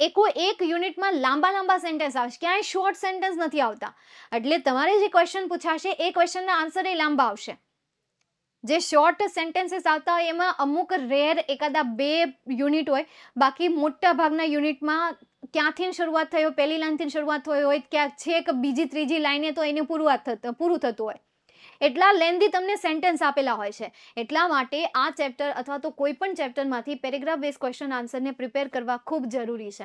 એક યુનિટમાં લાંબા લાંબા સેન્ટેન્સ આવે છે, ક્યાંય શોર્ટ સેન્ટેન્સ નથી આવતા. એટલે તમારે જે ક્વેશ્ચન પૂછાશે એ ક્વેશ્ચનના આન્સર એ લાંબા આવશે. જે શોર્ટ સેન્ટેન્સીસ આવતા હોય એમાં અમુક રેર એકાદા 2 યુનિટ હોય, બાકી મોટા ભાગના યુનિટમાં ક્યાંથી શરૂઆત થઈ હોય, પહેલી લાઈનથી શરૂઆત થઈ હોય, ક્યાંક છેક બીજી ત્રીજી લાઈને તો એને પૂરું થતું હોય. એટલા લેન્ધી તમને સેન્ટેન્સ આપેલા હોય છે. એટલા માટે આ ચેપ્ટર અથવા તો કોઈ પણ ચેપ્ટરમાંથી પેરેગ્રાફ બેઝ ક્વેશ્ચન આન્સરને પ્રિપેર કરવા ખૂબ જરૂરી છે.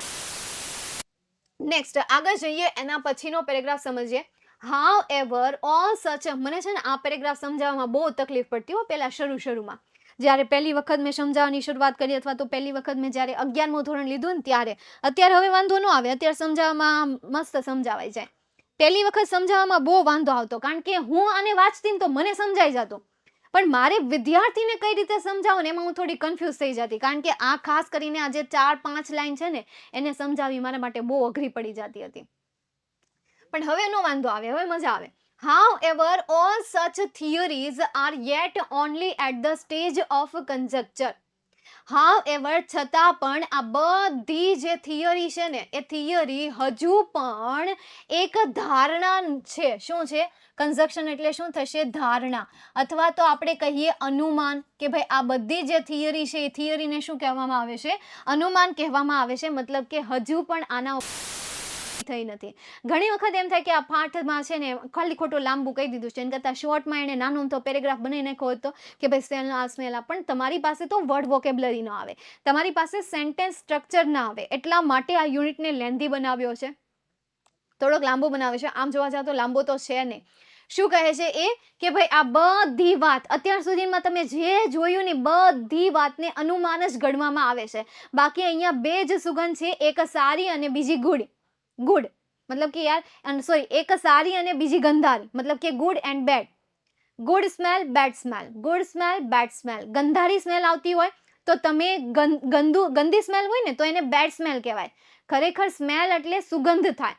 નેક્સ્ટ આગળ જઈએ, એના પછીનો પેરેગ્રાફ સમજીએ. હાઉ એવર ઓલ સચ, મને છે ને આ પેરેગ્રાફ સમજાવવામાં બહુ તકલીફ પડતી હોય પહેલા શરૂમાં, જ્યારે પહેલી વખત મેં સમજાવવાની શરૂઆત કરી અથવા તો પહેલી વખત મેં જ્યારે 11મું ધોરણ લીધું ને ત્યારે. અત્યારે હવે વાંધો ન આવે, અત્યારે સમજાવવામાં મસ્ત સમજાવાઈ જાય. પહેલી વખત સમજાવવામાં બહુ વાંધો આવતો, કારણ કે હું આને વાંચતી તો મને સમજાઈ જતું, પણ મારે વિદ્યાર્થીને કઈ રીતે સમજાવું ને એમાં હું થોડી કન્ફ્યુઝ થઈ જતી, કારણ કે આ ખાસ કરીને આ જે 4-5 લાઈન છે ને એને સમજાવવી મારા માટે બહુ અઘરી પડી જતી હતી. પણ હવે નો વાંધો આવે, હવે મજા આવે. However, all such theories are yet only at the stage of conjecture. However, છતાં પણ આ બધી જે થિયરી છે ને એ થિયરી હજુ પણ એક ધારણા છે. શું છે? કન્જક્શન એટલે શું થશે? ધારણા, અથવા તો આપણે કહીએ અનુમાન, કે ભાઈ આ બધી જે થિયરી છે એ થિયરીને શું કહેવામાં આવે છે? અનુમાન કહેવામાં આવે છે. મતલબ કે હજુ પણ આના થઈ નથી. ઘણી વખત એમ થાય કે આ પાઠમાં છે ને ખાલી ખોટું લાંબુ કહી દીધું છે, એના કરતાં શોર્ટમાં એને નાનો તો પેરેગ્રાફ બનાવી નાખ્યો હતો કે ભાઈ સ્મેલ, પણ તમારી પાસે તો વર્ડ વોકેબ્યુલરી ન આવે, તમારી પાસે સેન્ટેન્સ સ્ટ્રક્ચર ના આવે, એટલા માટે આ યુનિટને લેન્ધી બનાવ્યો છે, થોડોક લાંબો બનાવ્યો છે. આમ જોવા જાવ તો લાંબો તો છે નહીં. શું કહે છે એ કે ભાઈ આ બધી વાત અત્યાર સુધીમાં તમે જે જોયું ને બધી વાતને અનુમાન જ ગણવામાં આવે છે. બાકી અહીંયા બે જ સુગંધ છે, એક સારી અને બીજી ગુડ. મતલબ કે યાર સોરી, એક સારી અને બીજી ગંધારી, મતલબ કે good and bad. Good smell, bad smell, good smell, bad smell. ગંધારી સ્મેલ આવતી હોય તો તમે ગંદી સ્મેલ હોય ને તો એને બેડ સ્મેલ કહેવાય. ખરેખર સ્મેલ એટલે સુગંધ થાય,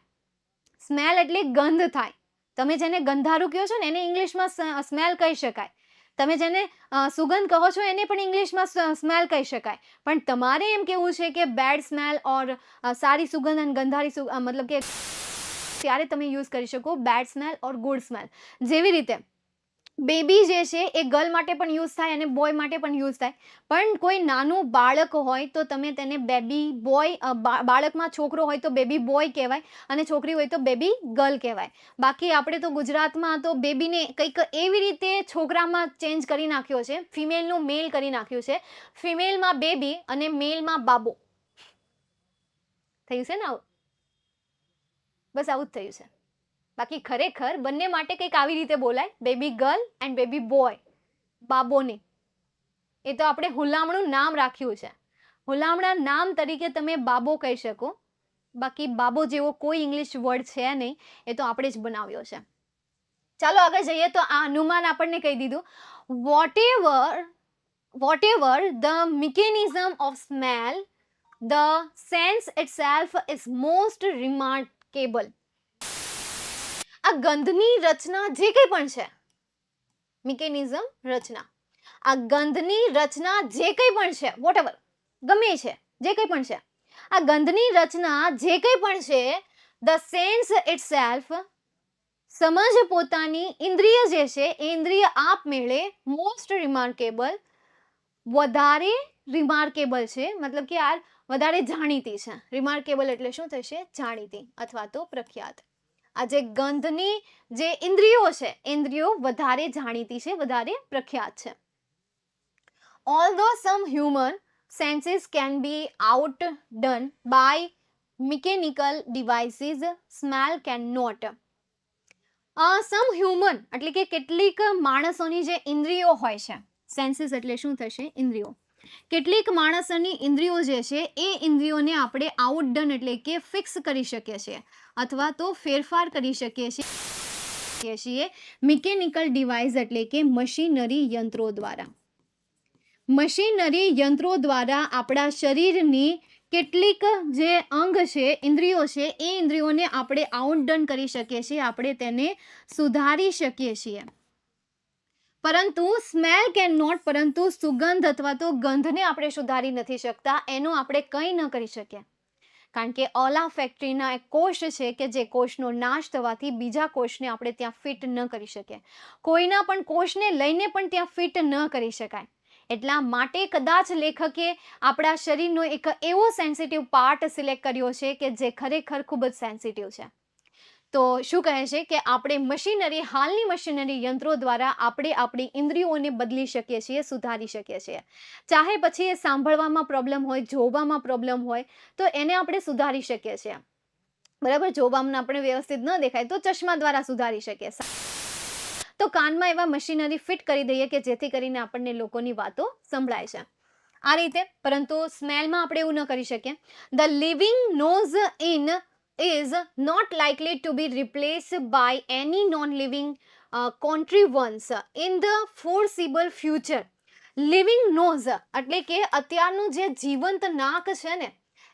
સ્મેલ એટલે ગંધ થાય. તમે જેને ગંધારું કહો છો ને એને ઇંગ્લિશમાં સ્મેલ કહી શકાય. તમે જેને સુગંધ કહો છો એને પણ ઇંગ્લિશમાં સ્મેલ કહી શકાય. પણ તમારે એમ કેવું છે કે બેડ સ્મેલ ઓર સારી સુગંધ અને ગંધારી મતલબ કે ત્યારે તમે યુઝ કરી શકો બેડ સ્મેલ ઓર ગુડ સ્મેલ. જેવી રીતે બેબી જે છે એ ગર્લ માટે પણ યુઝ થાય અને બોય માટે પણ યુઝ થાય. પણ કોઈ નાનું બાળક હોય તો તમે તેને બેબી બોય, બાળકમાં છોકરો હોય તો બેબી બોય કહેવાય અને છોકરી હોય તો બેબી ગર્લ કહેવાય. બાકી આપણે તો ગુજરાતમાં તો બેબીને કંઈક એવી રીતે છોકરામાં ચેન્જ કરી નાખ્યો છે, ફિમેલનું મેલ કરી નાખ્યું છે. ફિમેલમાં બેબી અને મેલમાં બાબો થયું છે ને આવું, બસ આવું જ થયું છે. બાકી ખરેખર બંને માટે કંઈક આવી રીતે બોલાય, baby girl and baby boy, બાબોને. એ તો આપણે હુલામણું નામ રાખ્યું છે, હુલામણા નામ તરીકે તમે બાબો કહી શકો. બાકી બાબો જેવો કોઈ ઇંગ્લિશ વર્ડ છે નહીં, એ તો આપણે જ બનાવ્યો છે. ચાલો આગળ જઈએ. તો આ અનુમાન આપણને કહી દીધું. whatever the mechanism of smell, the sense itself is most remarkable. આ ગંધની રચના જે કંઈ પણ છે, મિકેનિઝમ રચના, આ ગંધની રચના જે કંઈ પણ છે, વોટએવર ગમે છે, જે કંઈ પણ છે, આ ગંધની રચના જે કંઈ પણ છે, ધ સેન્સ ઇટસેલ્ફ, સમજ પોતાની, ઇન્દ્રિય જે છે એ ઇન્દ્રિય આપમેળે મોસ્ટ રિમાર્કેબલ, વધારે રિમાર્કેબલ છે, મતલબ કે યાર વધારે જાણીતી છે. રિમાર્કેબલ એટલે શું થશે? જાણીતી અથવા તો પ્રખ્યાત. આ જે ગંધની જે ઇન્દ્રિયો છે, ઇન્દ્રિયો વધારે જાણીતી છે, વધારે પ્રખ્યાત છે. Although some human senses can be outdone by mechanical devices, smell cannot. Sum human એટલે કે કેટલીક માણસોની જે ઇન્દ્રિયો હોય છે, સેન્સીસ એટલે શું થશે? ઇન્દ્રિયો. કેટલીક માણસોની ઇન્દ્રિયો જે છે એ ઇન્દ્રિયોને આપણે આઉટડન એટલે કે ફિક્સ કરી શકીએ છીએ અથવા તો ફેરફાર કરી શકીએ છીએ મિકેનિકલ ડિવાઇસ એટલે કે મશીનરી યંત્રો દ્વારા. મશીનરી યંત્રો દ્વારા આપણા શરીરની કેટલીક જે અંગ છે, ઇન્દ્રિયો છે, એ ઇન્દ્રિયોને આપણે આઉટડન કરી શકીએ છીએ, આપણે તેને સુધારી શકીએ છીએ. પરંતુ સ્મેલ કેન નોટ, પરંતુ સુગંધ અથવા તો ગંધને આપણે સુધારી નથી શકતા, એનું આપણે કંઈ ન કરી શકીએ. કારણ કે ઓલા ફેક્ટરીના એક કોષ છે કે જે કોષનો નાશ થવાથી બીજા કોષને આપણે ત્યાં ફિટ ન કરી શકીએ. કોઈના પણ કોષને લઈને પણ ત્યાં ફિટ ન કરી શકાય. એટલા માટે કદાચ લેખકે આપણા શરીરનો એક એવો સેન્સિટિવ પાર્ટ સિલેક્ટ કર્યો છે કે જે ખરેખર ખૂબ જ સેન્સિટિવ છે. તો શું કહે છે કે આપણે મશીનરી, હાલની મશીનરી યંત્રો દ્વારા આપણે આપણી ઇન્દ્રિયોને બદલી શકીએ છીએ, સુધારી શકીએ છીએ. ચાહે પછી એ સાંભળવામાં પ્રોબ્લેમ હોય, જોવામાં પ્રોબ્લેમ હોય, તો એને આપણે સુધારી શકીએ છીએ. બરાબર? જોવામાં આપણે વ્યવસ્થિત ન દેખાય તો ચશ્મા દ્વારા સુધારી શકીએ. તો કાનમાં એવા મશીનરી ફિટ કરી દઈએ કે જેથી કરીને આપણને લોકોની વાતો સંભળાય છે આ રીતે. પરંતુ સ્મેલમાં આપણે એવું ન કરી શકીએ. The living nose in is not likely to be replaced by any non-living contrivance in the foreseeable future. Living nose એટલે કે અત્યારનું જે જીવંત નાક છે ને,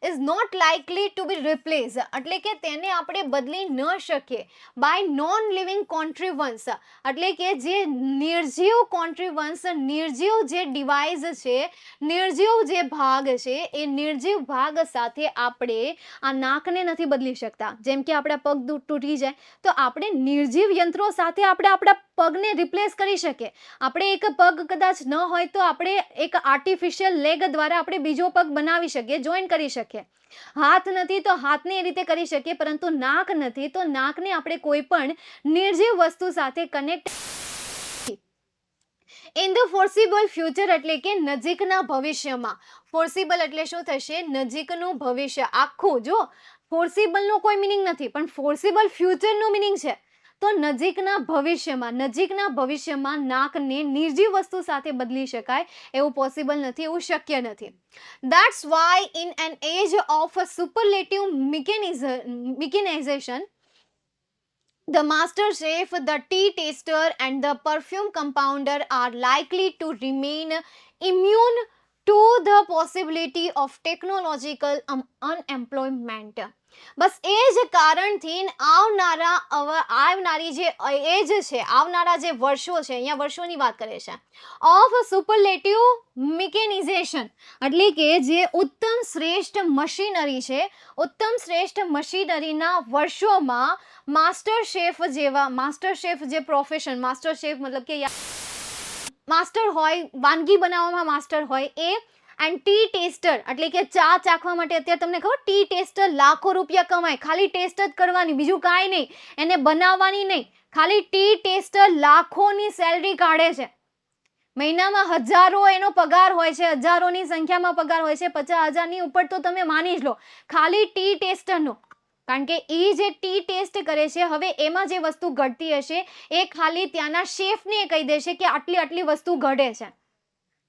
is not likely to be replaced એટલે કે તેને આપણે બદલી ન શકીએ by non-living contrivance એટલે કે જે નિર્જીવ contrivance, નિર્જીવ જે ડિવાઇસ છે, નિર્જીવ જે ભાગ છે, એ નિર્જીવ ભાગ સાથે આપણે આ નાકને નથી બદલી શકતા. જેમ કે આપણા પગ તૂટી જાય તો આપણે નિર્જીવ યંત્રો સાથે આપણે આપણા પગને રિપ્લેસ કરી શકીએ. આપણે એક પગ કદાચ ન હોય તો આપણે એક આર્ટિફિશિયલ લેગ દ્વારા આપણે બીજો પગ બનાવી શકીએ, જોઈન કરી શકીએ. હાથ નથી તો હાથને એ રીતે કરી શકીએ, પરંતુ નાક નથી તો નાકને આપણે કોઈ પણ નિર્જીવ વસ્તુ સાથે કનેક્ટ. ઇન ધ ફોર્સિબલ ફ્યુચર એટલે કે નજીકના ભવિષ્યમાં. ફોર્સિબલ એટલે શું થશે? નજીકનું ભવિષ્ય. આખું જો ફોર્સિબલનો કોઈ મિનિંગ નથી, પણ ફોર્સિબલ ફ્યુચરનો મિનિંગ છે. તો નજીકના ભવિષ્યમાં નાકને નિર્જીવ વસ્તુ સાથે બદલી શકાય એવું પોસિબલ નથી, એવું શક્ય નથી. That's why in an age of superlative mechanization, the master chef, the tea taster and the perfume compounder are likely to remain immune to the possibility of technological unemployment. બસ એ જ કારણથી આવનારી જે એજ છે, આવનારા જે વર્ષો છે, અહીંયા વર્ષોની વાત કરે છે, ઓફ સુપરલેટિવ મિકેનિઝેશન એટલે કે જે ઉત્તમ શ્રેષ્ઠ મશીનરી છે, ઉત્તમ શ્રેષ્ઠ મશીનરીના વર્ષોમાં માસ્ટર શેફ જે પ્રોફેશન, માસ્ટર શેફ મતલબ કે માસ્ટર હોય, વાનગી બનાવવામાં માસ્ટર હોય એ, એન્ડ ટી ટેસ્ટર એટલે કે ચા ચાખવા માટે અત્યારે તમને ખબર ટી ટેસ્ટર લાખો રૂપિયા કમાય, ખાલી ટેસ્ટ જ કરવાની, બીજું કાંઈ નહીં, એને બનાવવાની નહીં, ખાલી ટી ટેસ્ટર લાખોની સેલરી કાઢે છે. મહિનામાં હજારો એનો પગાર હોય છે, હજારોની સંખ્યામાં પગાર હોય છે, 50,000ની ઉપર તો તમે માની જ લો ખાલી ટી ટેસ્ટરનો. કારણ કે એ જે ટી ટેસ્ટ કરે છે, હવે એમાં જે વસ્તુ ઘટતી હશે એ ખાલી ત્યાંના શેફને કહી દેશે કે આટલી વસ્તુ ઘટે છે.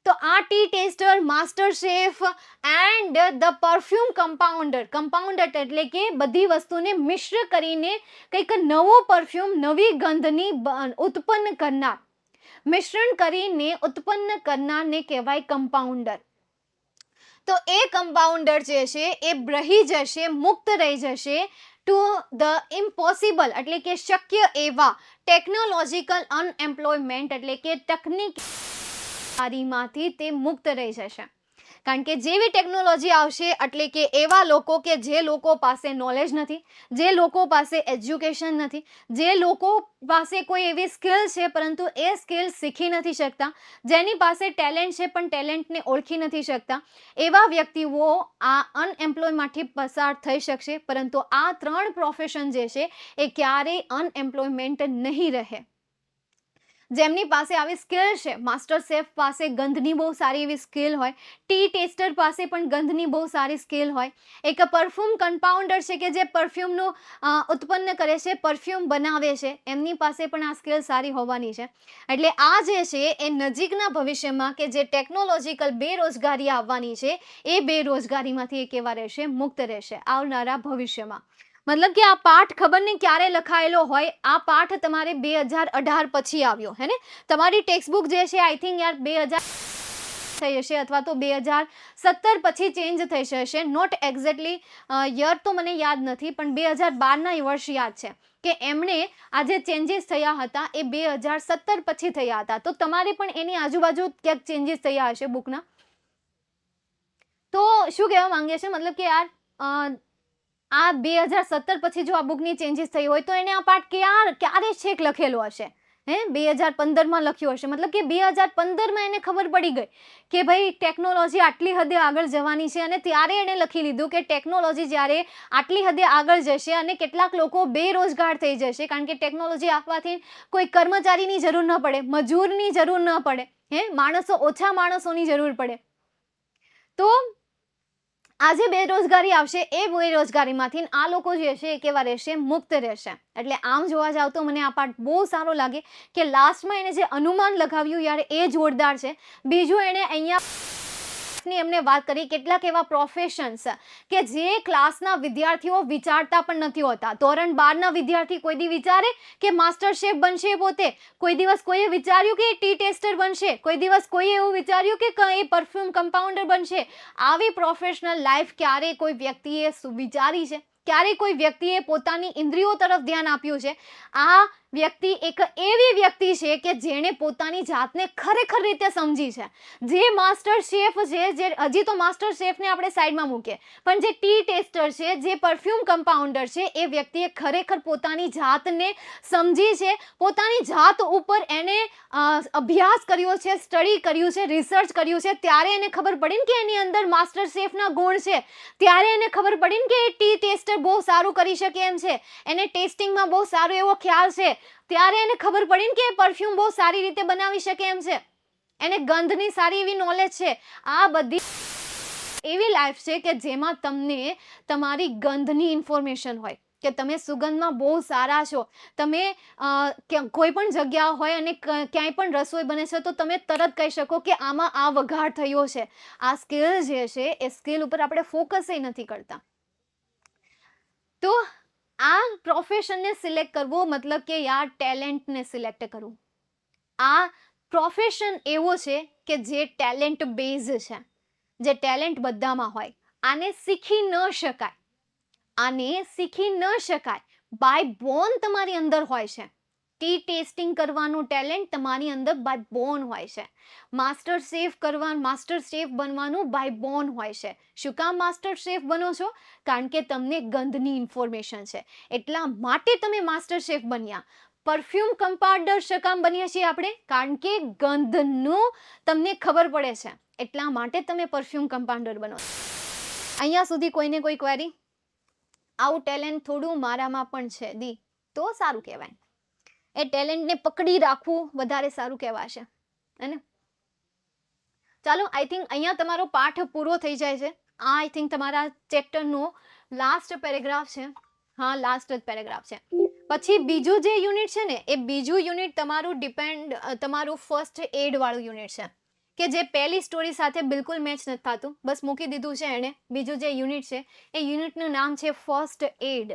તો આ T tester, master chef and the perfume compounder એટલે કે બધી વસ્તુને મિશ્ર કરીને કંઈક નવો પરફ્યુમ, નવી ગંધની ઉત્પન્ન કરનાર, મિશ્રણ કરીને ઉત્પન્ન કરનારને કહેવાય કમ્પાઉન્ડર. તો એ કમ્પાઉન્ડર જે છે એ રહી જશે, મુક્ત રહી જશે ટુ ધ ઇમ્પોસિબલ એટલે કે શક્ય એવા ટેકનોલોજીકલ અનએમ્પ્લોયમેન્ટ એટલે કે તકનીકી માંથી તે મુક્ત રહી જશે. કારણ કે જેવી ટેકનોલોજી આવશે એટલે કે એવા લોકો કે જે લોકો પાસે નોલેજ નથી, જે લોકો પાસે એજ્યુકેશન નથી, જે લોકો પાસે કોઈ એવી સ્કિલ છે પરંતુ એ સ્કિલ શીખી નથી શકતા, જેની પાસે ટેલેન્ટ છે પણ ટેલેન્ટને ઓળખી નથી શકતા, એવા વ્યક્તિઓ આ અનએમ્પ્લોયમાંથી પસાર થઈ શકશે. પરંતુ આ 3 પ્રોફેશન જે છે એ ક્યારેય અનએમ્પ્લોયમેન્ટ નહીં રહે. જેમની પાસે આવી સ્કિલ છે, માસ્ટર શેફ પાસે ગંધની બહુ સારી એવી સ્કિલ હોય, ટી ટેસ્ટર પાસે પણ ગંધની બહુ સારી સ્કિલ હોય, એક પરફ્યુમ કમ્પાઉન્ડર છે કે જે પરફ્યુમનું ઉત્પન્ન કરે છે, પરફ્યુમ બનાવે છે, એમની પાસે પણ આ સ્કિલ સારી હોવાની છે. એટલે આ જે છે એ નજીકના ભવિષ્યમાં કે જે ટેકનોલોજીકલ બેરોજગારી આવવાની છે એ બેરોજગારીમાંથી એ કેવા રહેશે, મુક્ત રહેશે આવનારા ભવિષ્યમાં. મતલબ કે આ પાઠ ખબર નહીં ક્યારે લખાયેલો હોય, આ પાઠ તમારે 2018 પછી આવ્યો હે ને. તમારી ટેક્સ્ટબુક જે છે આઈ થિંક યાર 2000 થઈ હશે અથવા તો 2017 પછી ચેન્જ થઈ હશે. નોટ એક્ઝેક્ટલી યર તો મને યાદ નથી, પણ 2012ના વર્ષ યાદ છે કે એમણે આ જે ચેન્જીસ થયા હતા એ 2017 પછી થયા હતા. તો તમારે પણ એની આજુબાજુ ક્યાંક ચેન્જીસ થયા હશે બુકના. તો શું કહેવા માંગે છે, મતલબ કે યાર આ 2017 પછી જો આ બુકની ચેન્જીસ થઈ હોય તો એને આ પાઠ ક્યારે છેક લખેલો હશે, 2015માં લખ્યો હશે. મતલબ કે 2015માં એને ખબર પડી ગઈ કે ભાઈ ટેકનોલોજી આટલી હદે આગળ જવાની છે, અને ત્યારે એને લખી લીધું કે ટેકનોલોજી જ્યારે આટલી હદે આગળ જશે અને કેટલાક લોકો બેરોજગાર થઈ જશે, કારણ કે ટેકનોલોજી આપવાથી કોઈ કર્મચારીની જરૂર ન પડે, મજૂરની જરૂર ન પડે, ઓછા માણસોની જરૂર પડે. તો આ જે બેરોજગારી આવશે એ બેરોજગારીમાંથી આ લોકો જે છે એ કેવા રહેશે, મુક્ત રહેશે. એટલે આમ જોવા જાવ તો મને આ પાઠ બહુ સારો લાગે કે લાસ્ટમાં એને જે અનુમાન લગાવ્યું યાર એ જોરદાર છે. બીજું એને અહીંયા એમને વાત કરી કેટલાક એવા પ્રોફેશન્સ કે જે ક્લાસના વિદ્યાર્થીઓ વિચારતા પણ નથી હોતા. ધોરણ 12ના વિદ્યાર્થી કોઈ દી વિચારે કે માસ્ટર શેફ બનશે પોતે? કોઈ દિવસ કોઈએ વિચાર્યું કે ટી ટેસ્ટર બનશે? કોઈ દિવસ કોઈએ એવું વિચાર્યું કે એ પરફ્યુમ કમ્પાઉન્ડર બનશે? આવી પ્રોફેશનલ લાઈફ ક્યારે કોઈ વ્યક્તિએ વિચારી છે? ક્યારે કોઈ વ્યક્તિએ પોતાની ઇન્દ્રિયો તરફ ધ્યાન આપ્યું છે? આ વ્યક્તિ એક એવી વ્યક્તિ છે કે જેણે પોતાની જાતને ખરેખર રીતે સમજી છે. જે માસ્ટર શેફ છે, જે હજી તો માસ્ટર શેફને આપણે સાઈડમાં મૂકીએ, પણ જે ટી ટેસ્ટર છે, જે પરફ્યુમ કમ્પાઉન્ડર છે, એ વ્યક્તિએ ખરેખર પોતાની જાતને સમજી છે, પોતાની જાત ઉપર એને અભ્યાસ કર્યો છે, સ્ટડી કર્યું છે, રિસર્ચ કર્યું છે. ત્યારે એને ખબર પડી ને કે એની અંદર માસ્ટર શેફના ગુણ છે, ત્યારે એને ખબર પડી ને કે એ ટી ટેસ્ટર બહુ સારું કરી શકે એમ છે, એને ટેસ્ટિંગમાં બહુ સારો એવો ખ્યાલ છે. ત્યારે એને ખબર પડી ને કે પરફ્યુમ બહુ સારી રીતે બનાવી શકે એમ છે, એને ગંધની સારી એવી નોલેજ છે. આ બધી એવી લાઈફ છે કે જેમાં તમને તમારી ગંધની ઇન્ફોર્મેશન હોય કે તમે સુગંધમાં બહુ સારા છો. તમે કોઈ પણ જગ્યા હોય અને ક્યાંય પણ રસોઈ બને છે તો તમે તરત કહી શકો કે આમાં આ વઘાર થયો છે. આ સ્કિલ જે છે એ સ્કિલ ઉપર આપણે ફોકસ નથી કરતા. તો આ પ્રોફેશનને સિલેક્ટ કરવો મતલબ કે યાર ટેલેન્ટને સિલેક્ટ કરવું. આ પ્રોફેશન એવો છે કે જે ટેલેન્ટ બેઝ છે, જે ટેલેન્ટ બધામાં હોય. આને શીખી ન શકાય, આને શીખી ન શકાય. બાય બોર્ન તમારી અંદર હોય છે. ટી ટેસ્ટિંગ કરવાનું ટેલેન્ટ તમારી અંદર બાય બોર્ન હોય છે. માસ્ટર શેફ બનવાનું બાય બોર્ન હોય છે. શું કામ માસ્ટર શેફ બનો છો? કારણ કે તમને ગંધની ઇન્ફોર્મેશન છે, એટલા માટે તમે માસ્ટર શેફ બન્યા. પરફ્યુમ કમ્પાઉન્ડર શું કામ બનીએ છીએ આપણે? કારણ કે ગંધનું તમને ખબર પડે છે, એટલા માટે તમે પરફ્યુમ કમ્પાઉન્ડર બનો. અહીંયા સુધી કોઈને કોઈ ક્વેરી? આવું ટેલેન્ટ થોડું મારામાં પણ છે દી, તો સારું કહેવાય. એ ટેલેન્ટને પકડી રાખવું વધારે સારું કહેવાશે, હે ને? ચાલો, આઈ થિંક અહીંયા તમારો પાઠ પૂરો થઈ જાય છે. આ આઈ થિંક તમારા ચેપ્ટરનો લાસ્ટ પેરેગ્રાફ છે. હા, લાસ્ટ જ પેરેગ્રાફ છે. પછી બીજું જે યુનિટ છે ને, એ બીજું યુનિટ તમારું ફર્સ્ટ એડ વાળું યુનિટ છે કે જે પહેલી સ્ટોરી સાથે બિલકુલ મેચ નથી થતું. બસ મૂકી દીધું છે એણે. બીજું જે યુનિટ છે એ યુનિટનું નામ છે ફર્સ્ટ એડ.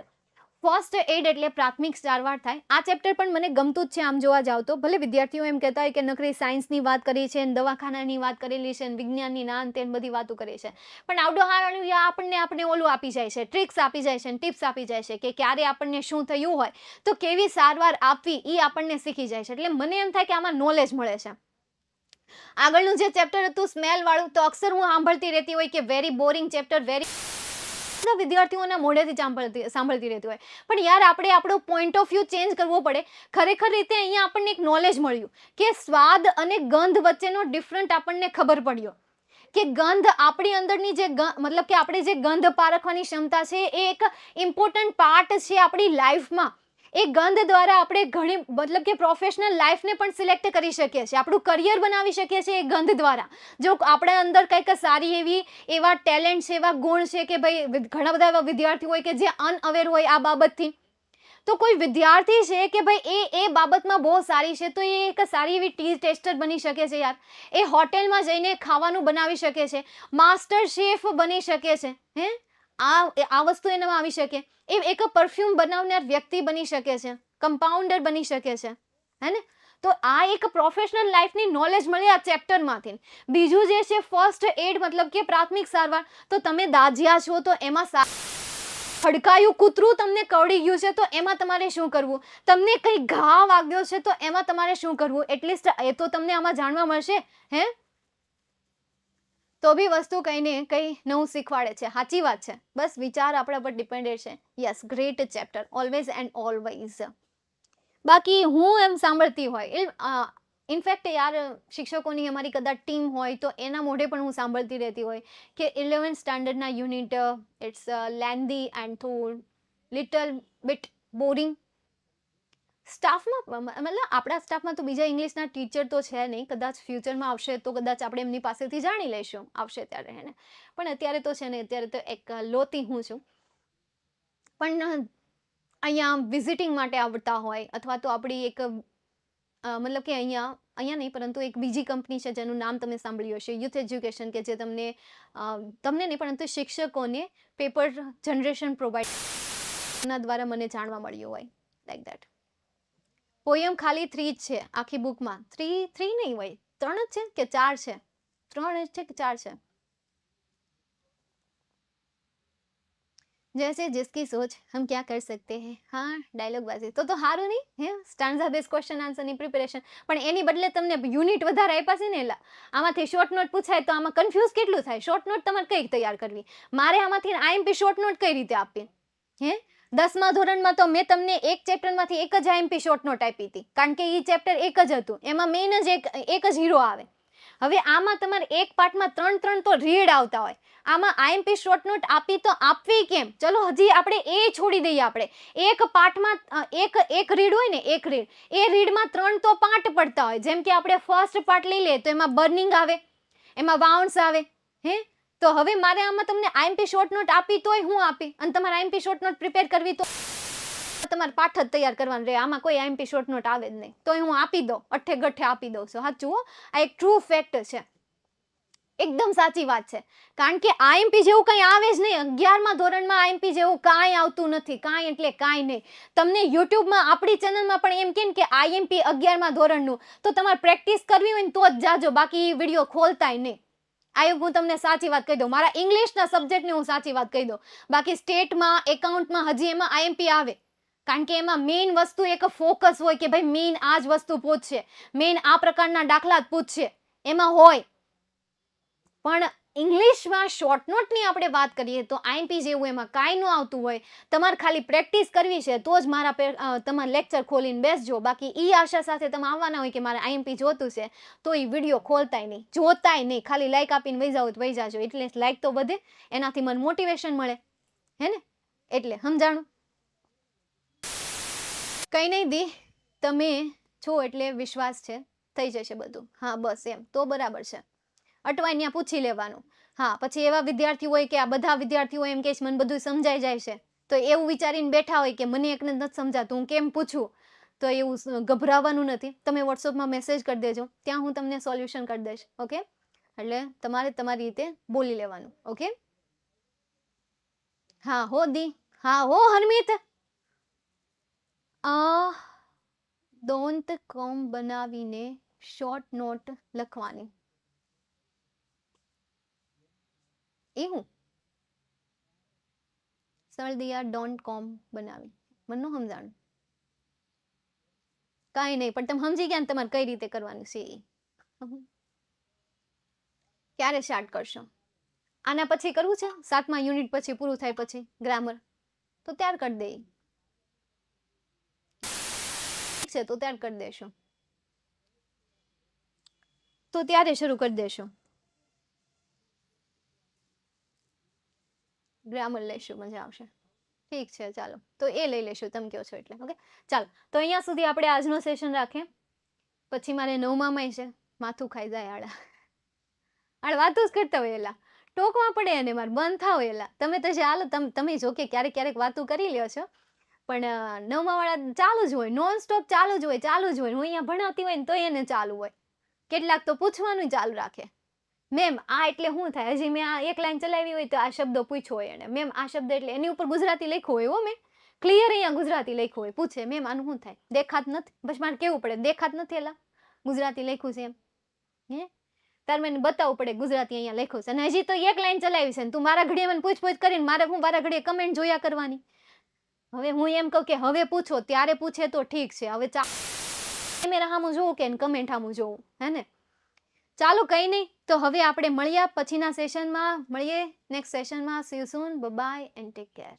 ફર્સ્ટ એડ એટલે પ્રાથમિક સારવાર થાય. આ ચેપ્ટર પણ મને ગમતું જ છે આમ જોવા જાવ તો. ભલે વિદ્યાર્થીઓ એમ કહેતા હોય કે નકરી સાયન્સની વાત કરી છે, દવાખાનાની વાત કરેલી છે, વિજ્ઞાનની ના તે બધી વાતો કરી છે, પણ આવડો હારું આપણને ઓલું આપી જાય છે, ટ્રિક્સ આપી જાય છે, ટિપ્સ આપી જાય છે કે ક્યારે આપણને શું થયું હોય તો કેવી સારવાર આપવી એ આપણને શીખી જાય છે. એટલે મને એમ થાય કે આમાં નોલેજ મળે છે. આગળનું જે ચેપ્ટર હતું સ્મેલ વાળું, તો અક્ષર હું સાંભળતી રહેતી હોય કે વેરી બોરિંગ ચેપ્ટર, વેરી વિદ્યાર્થીઓના મોઢેથી સાંભળતી રહેતી હોય, પણ યાર આપણે આપણો પોઈન્ટ ઓફ વ્યૂ ચેન્જ કરવો પડે. ખરેખર રીતે અહીંયા આપણને એક નોલેજ મળ્યું કે સ્વાદ અને ગંધ વચ્ચેનો ડિફરન્ટ આપણને ખબર પડ્યો કે ગંધ આપણી અંદરની જે મતલબ કે આપણે જે ગંધ પારખવાની ક્ષમતા છે એ એક ઇમ્પોર્ટન્ટ પાર્ટ છે આપણી લાઈફમાં. એ ગંધ દ્વારા આપણે ઘણી મતલબ કે પ્રોફેશનલ લાઈફને પણ સિલેક્ટ કરી શકીએ છીએ, આપણું કરિયર બનાવી શકીએ છીએ એ ગંધ દ્વારા. જો આપણા અંદર કંઈક સારી એવા ટેલેન્ટ છે, એવા ગુણ છે કે ભાઈ ઘણા બધા એવા વિદ્યાર્થીઓ હોય કે જે અનઅવેર હોય આ બાબતથી, તો કોઈ વિદ્યાર્થી છે કે ભાઈ એ બાબતમાં બહુ સારી છે, તો એ એક સારી એવી ટી ટેસ્ટર બની શકે છે યાર. એ હોટેલમાં જઈને ખાવાનું બનાવી શકે છે, માસ્ટર શેફ બની શકે છે. આ વસ્તુ એનામાં આવી શકે. એ એક પરફ્યુમ બનાવનાર વ્યક્તિ બની શકે છે, કમ્પાઉન્ડર બની શકે છે, હે ને. તો આ એક પ્રોફેશનલ લાઈફની નોલેજ મળી આ ચેપ્ટરમાંથી. બીજું જે છે ફર્સ્ટ એડ મતલબ કે પ્રાથમિક સારવાર, તો તમે દાજ્યા છો તો એમાં ખડકાયું કૂતરું તમને કરડી ગયું છે તો એમાં તમારે શું કરવું, તમને કંઈ ઘા વાગ્યો છે તો એમાં તમારે શું કરવું, એટલીસ્ટ એ તો તમને આમાં જાણવા મળશે. હે તો બી વસ્તુ કંઈ ને કંઈ નવું શીખવાડે છે. સાચી વાત છે, બસ વિચાર આપણા પર ડિપેન્ડેડ છે. Yes, great chapter always and always. બાકી હું એમ સાંભળતી હોય, ઇનફેક્ટ યાર શિક્ષકોની અમારી કદાચ ટીમ હોય તો એના મોઢે પણ હું સાંભળતી રહેતી હોય કે 11th સ્ટાન્ડર્ડના યુનિટ ઇટ્સ લેન્ધી એન્ડ થોડ લિટલ બિટ બોરિંગ. સ્ટાફમાં મતલબ આપણા સ્ટાફમાં તો બીજા ઇંગ્લિશના ટીચર તો છે નહીં, કદાચ ફ્યુચરમાં આવશે તો કદાચ આપણે એમની પાસેથી જાણી લઈશું, આવશે ત્યારે, હે ને. પણ અત્યારે તો છે ને, અત્યારે તો એક લોતી હું છું. પણ અહીંયા વિઝિટિંગ માટે આવતા હોય અથવા તો આપણી એક મતલબ કે અહીંયા નહીં પરંતુ એક બીજી કંપની છે જેનું નામ તમે સાંભળ્યું હશે, યુથ એજ્યુકેશન, કે જે તમને નહીં પરંતુ શિક્ષકોને પેપર જનરેશન પ્રોવાઈડ ના દ્વારા મને જાણવા મળ્યું હોય લાઈક દેટ. પોયમ ખાલી 3 જ છે આખી બુકમાં, 3 નહીં હોય, 3 જ છે કે 4 છે, 3 છે કે 4 છે. जैसे जिसकी सोच हम क्या कर सकते हैं. હા, ડાયલોગ બાજી તો સારું નહીં હે, સ્ટાન્ઝા બેઝ ક્વેશ્ચન આન્સરની પ્રિપેરેશન. પણ એની બદલે તમને યુનિટ વધારે આપ્યા છે ને, એટલે આમાંથી શોર્ટ નોટ પૂછાય તો આમાં કન્ફ્યુઝ કેટલું થાય. શોર્ટ નોટ તમારે કઈ તૈયાર કરવી, મારે આમાંથી આઈએમપી શોર્ટ નોટ કઈ રીતે આપવી. હે 10મા ધોરણમાં તો મેં તમને એક ચેપ્ટરમાંથી એક જ આઈએમપી શોર્ટ નોટ આપી હતી, કારણ કે એ ચેપ્ટર એક જ હતું, એમાં મેઇન જ એક જ હીરો આવે. હવે આમાં તમારે એક પાર્ટમાં 3 તો રીડ આવતા હોય, આમાં આઈએમપી શોર્ટ નોટ આપી તો આપવી કેમ? ચલો હજી આપણે એ છોડી દઈએ. આપણે એક પાર્ટમાં એક રીડ હોય ને, એક રીડ, એ રીડમાં 3 તો પાર્ટ પડતા હોય. જેમ કે આપણે ફર્સ્ટ પાર્ટ લઈ લઈએ તો એમાં બર્નિંગ આવે, એમાં વાઉન્ડ્સ આવે. હે તો હવે મારે આમાં તમને આઈએમપી શોર્ટ નોટ આપી તોય હું આપી, અને તમારે આઈએમપી શોર્ટ નોટ પ્રિપેર કરવી તો તમારે પાઠ જ તૈયાર કરવાનું રહે. આમાં કોઈ આઈએમપી શોર્ટ નોટ આવે જ નહીં, તોય હું આપી દઉં, અઠ્ઠે ગઠ્ઠે આપી દઉં છું. સાચું, આ એક ટ્રુ ફેક્ટ છે, એકદમ સાચી વાત છે. કારણ કે આઈએમપી જેવું કંઈ આવે જ નહીં. 11મા ધોરણમાં આઈએમપી જેવું કાંઈ આવતું નથી, કાંઈ એટલે કાંઈ નહીં. તમને યુટ્યુબમાં આપણી ચેનલમાં પણ એમ કે આઈએમપી 11મા ધોરણનું, તો તમારે પ્રેક્ટિસ કરવી હોય ને તો જ જાજો, બાકી વિડીયો ખોલતાય નહીં. હું તમને સાચી વાત કહી દઉં, મારા ઇંગ્લિશના સબ્જેક્ટની હું સાચી વાત કહી દઉં. બાકી સ્ટેટમાં, એકાઉન્ટમાં હજી એમાં આઈએમપી આવે, કારણ કે એમાં મેઇન વસ્તુ એક ફોકસ હોય કે ભાઈ મેઇન આ જ વસ્તુ પૂછશે, મેઇન આ પ્રકારના દાખલા જ પૂછશે, એમાં હોય. પણ ઇંગ્લિશમાં શોર્ટ નોટની આપણે વાત કરીએ તો આઈએમપી જેવું એમાં કાંઈ ન આવતું હોય. તમારે ખાલી પ્રેક્ટિસ કરવી છે તો જ તમારા લેક્ચર ખોલીને બેસજો. બાકી એ આશા સાથે તમે આવવાના હોય કે મારે આઈએમપી જોતું છે, તો એ વિડીયો ખોલતાય નહીં, જોતાય નહીં, ખાલી લાઈક આપીને વહી જાવ તો વહી જાજો. એટલે લાઈક તો વધે, એનાથી મને મોટિવેશન મળે, હે ને. એટલે સમજાણું? કંઈ નહીં દી, તમે છો એટલે વિશ્વાસ છે, થઈ જશે બધું. હા બસ એમ તો બરાબર છે. અટવાય ત્યાં પૂછી લેવાનું. હા પછી એવા વિદ્યાર્થીઓ હોય કે આ બધા વિદ્યાર્થીઓ એમ કે મને બધું સમજાઈ જાય છે, તો એવું વિચારીને બેઠા હોય કે મને એકને નથી સમજાતું, હું કેમ પૂછું, તો એવું ગભરાવાનું નથી. તમે વોટ્સઅપમાં મેસેજ કરી દેજો, ત્યાં હું તમને સોલ્યુશન કરી દઈશ. ઓકે, એટલે તમારે તમારી રીતે બોલી લેવાનું. ઓકે, હા હો દી, હા હો હરમિત. ડોન્ટ કોમ બનાવીને શોર્ટ નોટ લખવાની, એ હું સરદિયા ડોન્ટ કોમ બનાવી મને સમજાણું. કાંઈ નહીં, પણ તમે સમજી ગયા ને તમારે કઈ રીતે કરવાનું છે. ક્યારે સ્ટાર્ટ કરશો? આના પછી કરવું છે 7મા યુનિટ પછી પૂરું થાય પછી ગ્રામર? તો ત્યાર કરી દઈએ. ઠીક છે તો ત્યાર કરી દેશું. તો ત્યારે શરૂ કરી દેશું. ગ્રામર લેશું, મજા આવશે. ઠીક છે ચાલો, તો એ લઈ લેશું તમે કહો છો એટલે. ઓકે ચાલો, તો અહીંયા સુધી આપણે આજનો સેશન રાખીએ. પછી મારે 9મામાં છે, માથું ખાઈ જાય આળ વાતો જ કરતા હોય એલા, ટોકવા પડે એને મારે બંધ થાવ એલા. તમે તો ચાલો તમે જો કે ક્યારેક ક્યારેક વાતો કરી લ્યો છો, પણ 9માવાળા ચાલુ જ હોય, નોન સ્ટોપ ચાલુ જ હોય. હું અહીંયા ભણાવતી હોય ને તો એને ચાલુ હોય. કેટલાક તો પૂછવાનું ચાલુ રાખે, મેમ આ એટલે શું થાય? હજી મેં આ એક લાઈન ચલાવી હોય તો આ શબ્દો પૂછ્યો હોય એને, મેમ આ શબ્દ એટલે એની ઉપર ગુજરાતી લખ્યું હોય. મેં ક્લિયર અહીંયા ગુજરાતી લખ્યું હોય, પૂછે મેમ આનું શું થાય? દેખાત નથી, બસ મારે કેવું પડે દેખાત નથી એલા ગુજરાતી લખ્યું છે એમ. હે તાર મને બતાવવું પડે ગુજરાતી અહીંયા લખ્યું છે, અને હજી તો એક લાઈન ચલાવી છે ને તું મારા ઘડીએ મને પૂછ કરીને મારે હું મારા ઘડીએ કમેન્ટ જોયા કરવાની. હવે હું એમ કહું કે હવે પૂછો, ત્યારે પૂછે તો ઠીક છે. હવે કેમેરા સામું જોવું કે કમેન્ટ સામું જોવું, હે ને? ચાલો કંઈ નહીં, તો હવે આપણે મળીએ પછીના સેશનમાં. મળીએ નેક્સ્ટ સેશનમાં. See you soon, bye and take care.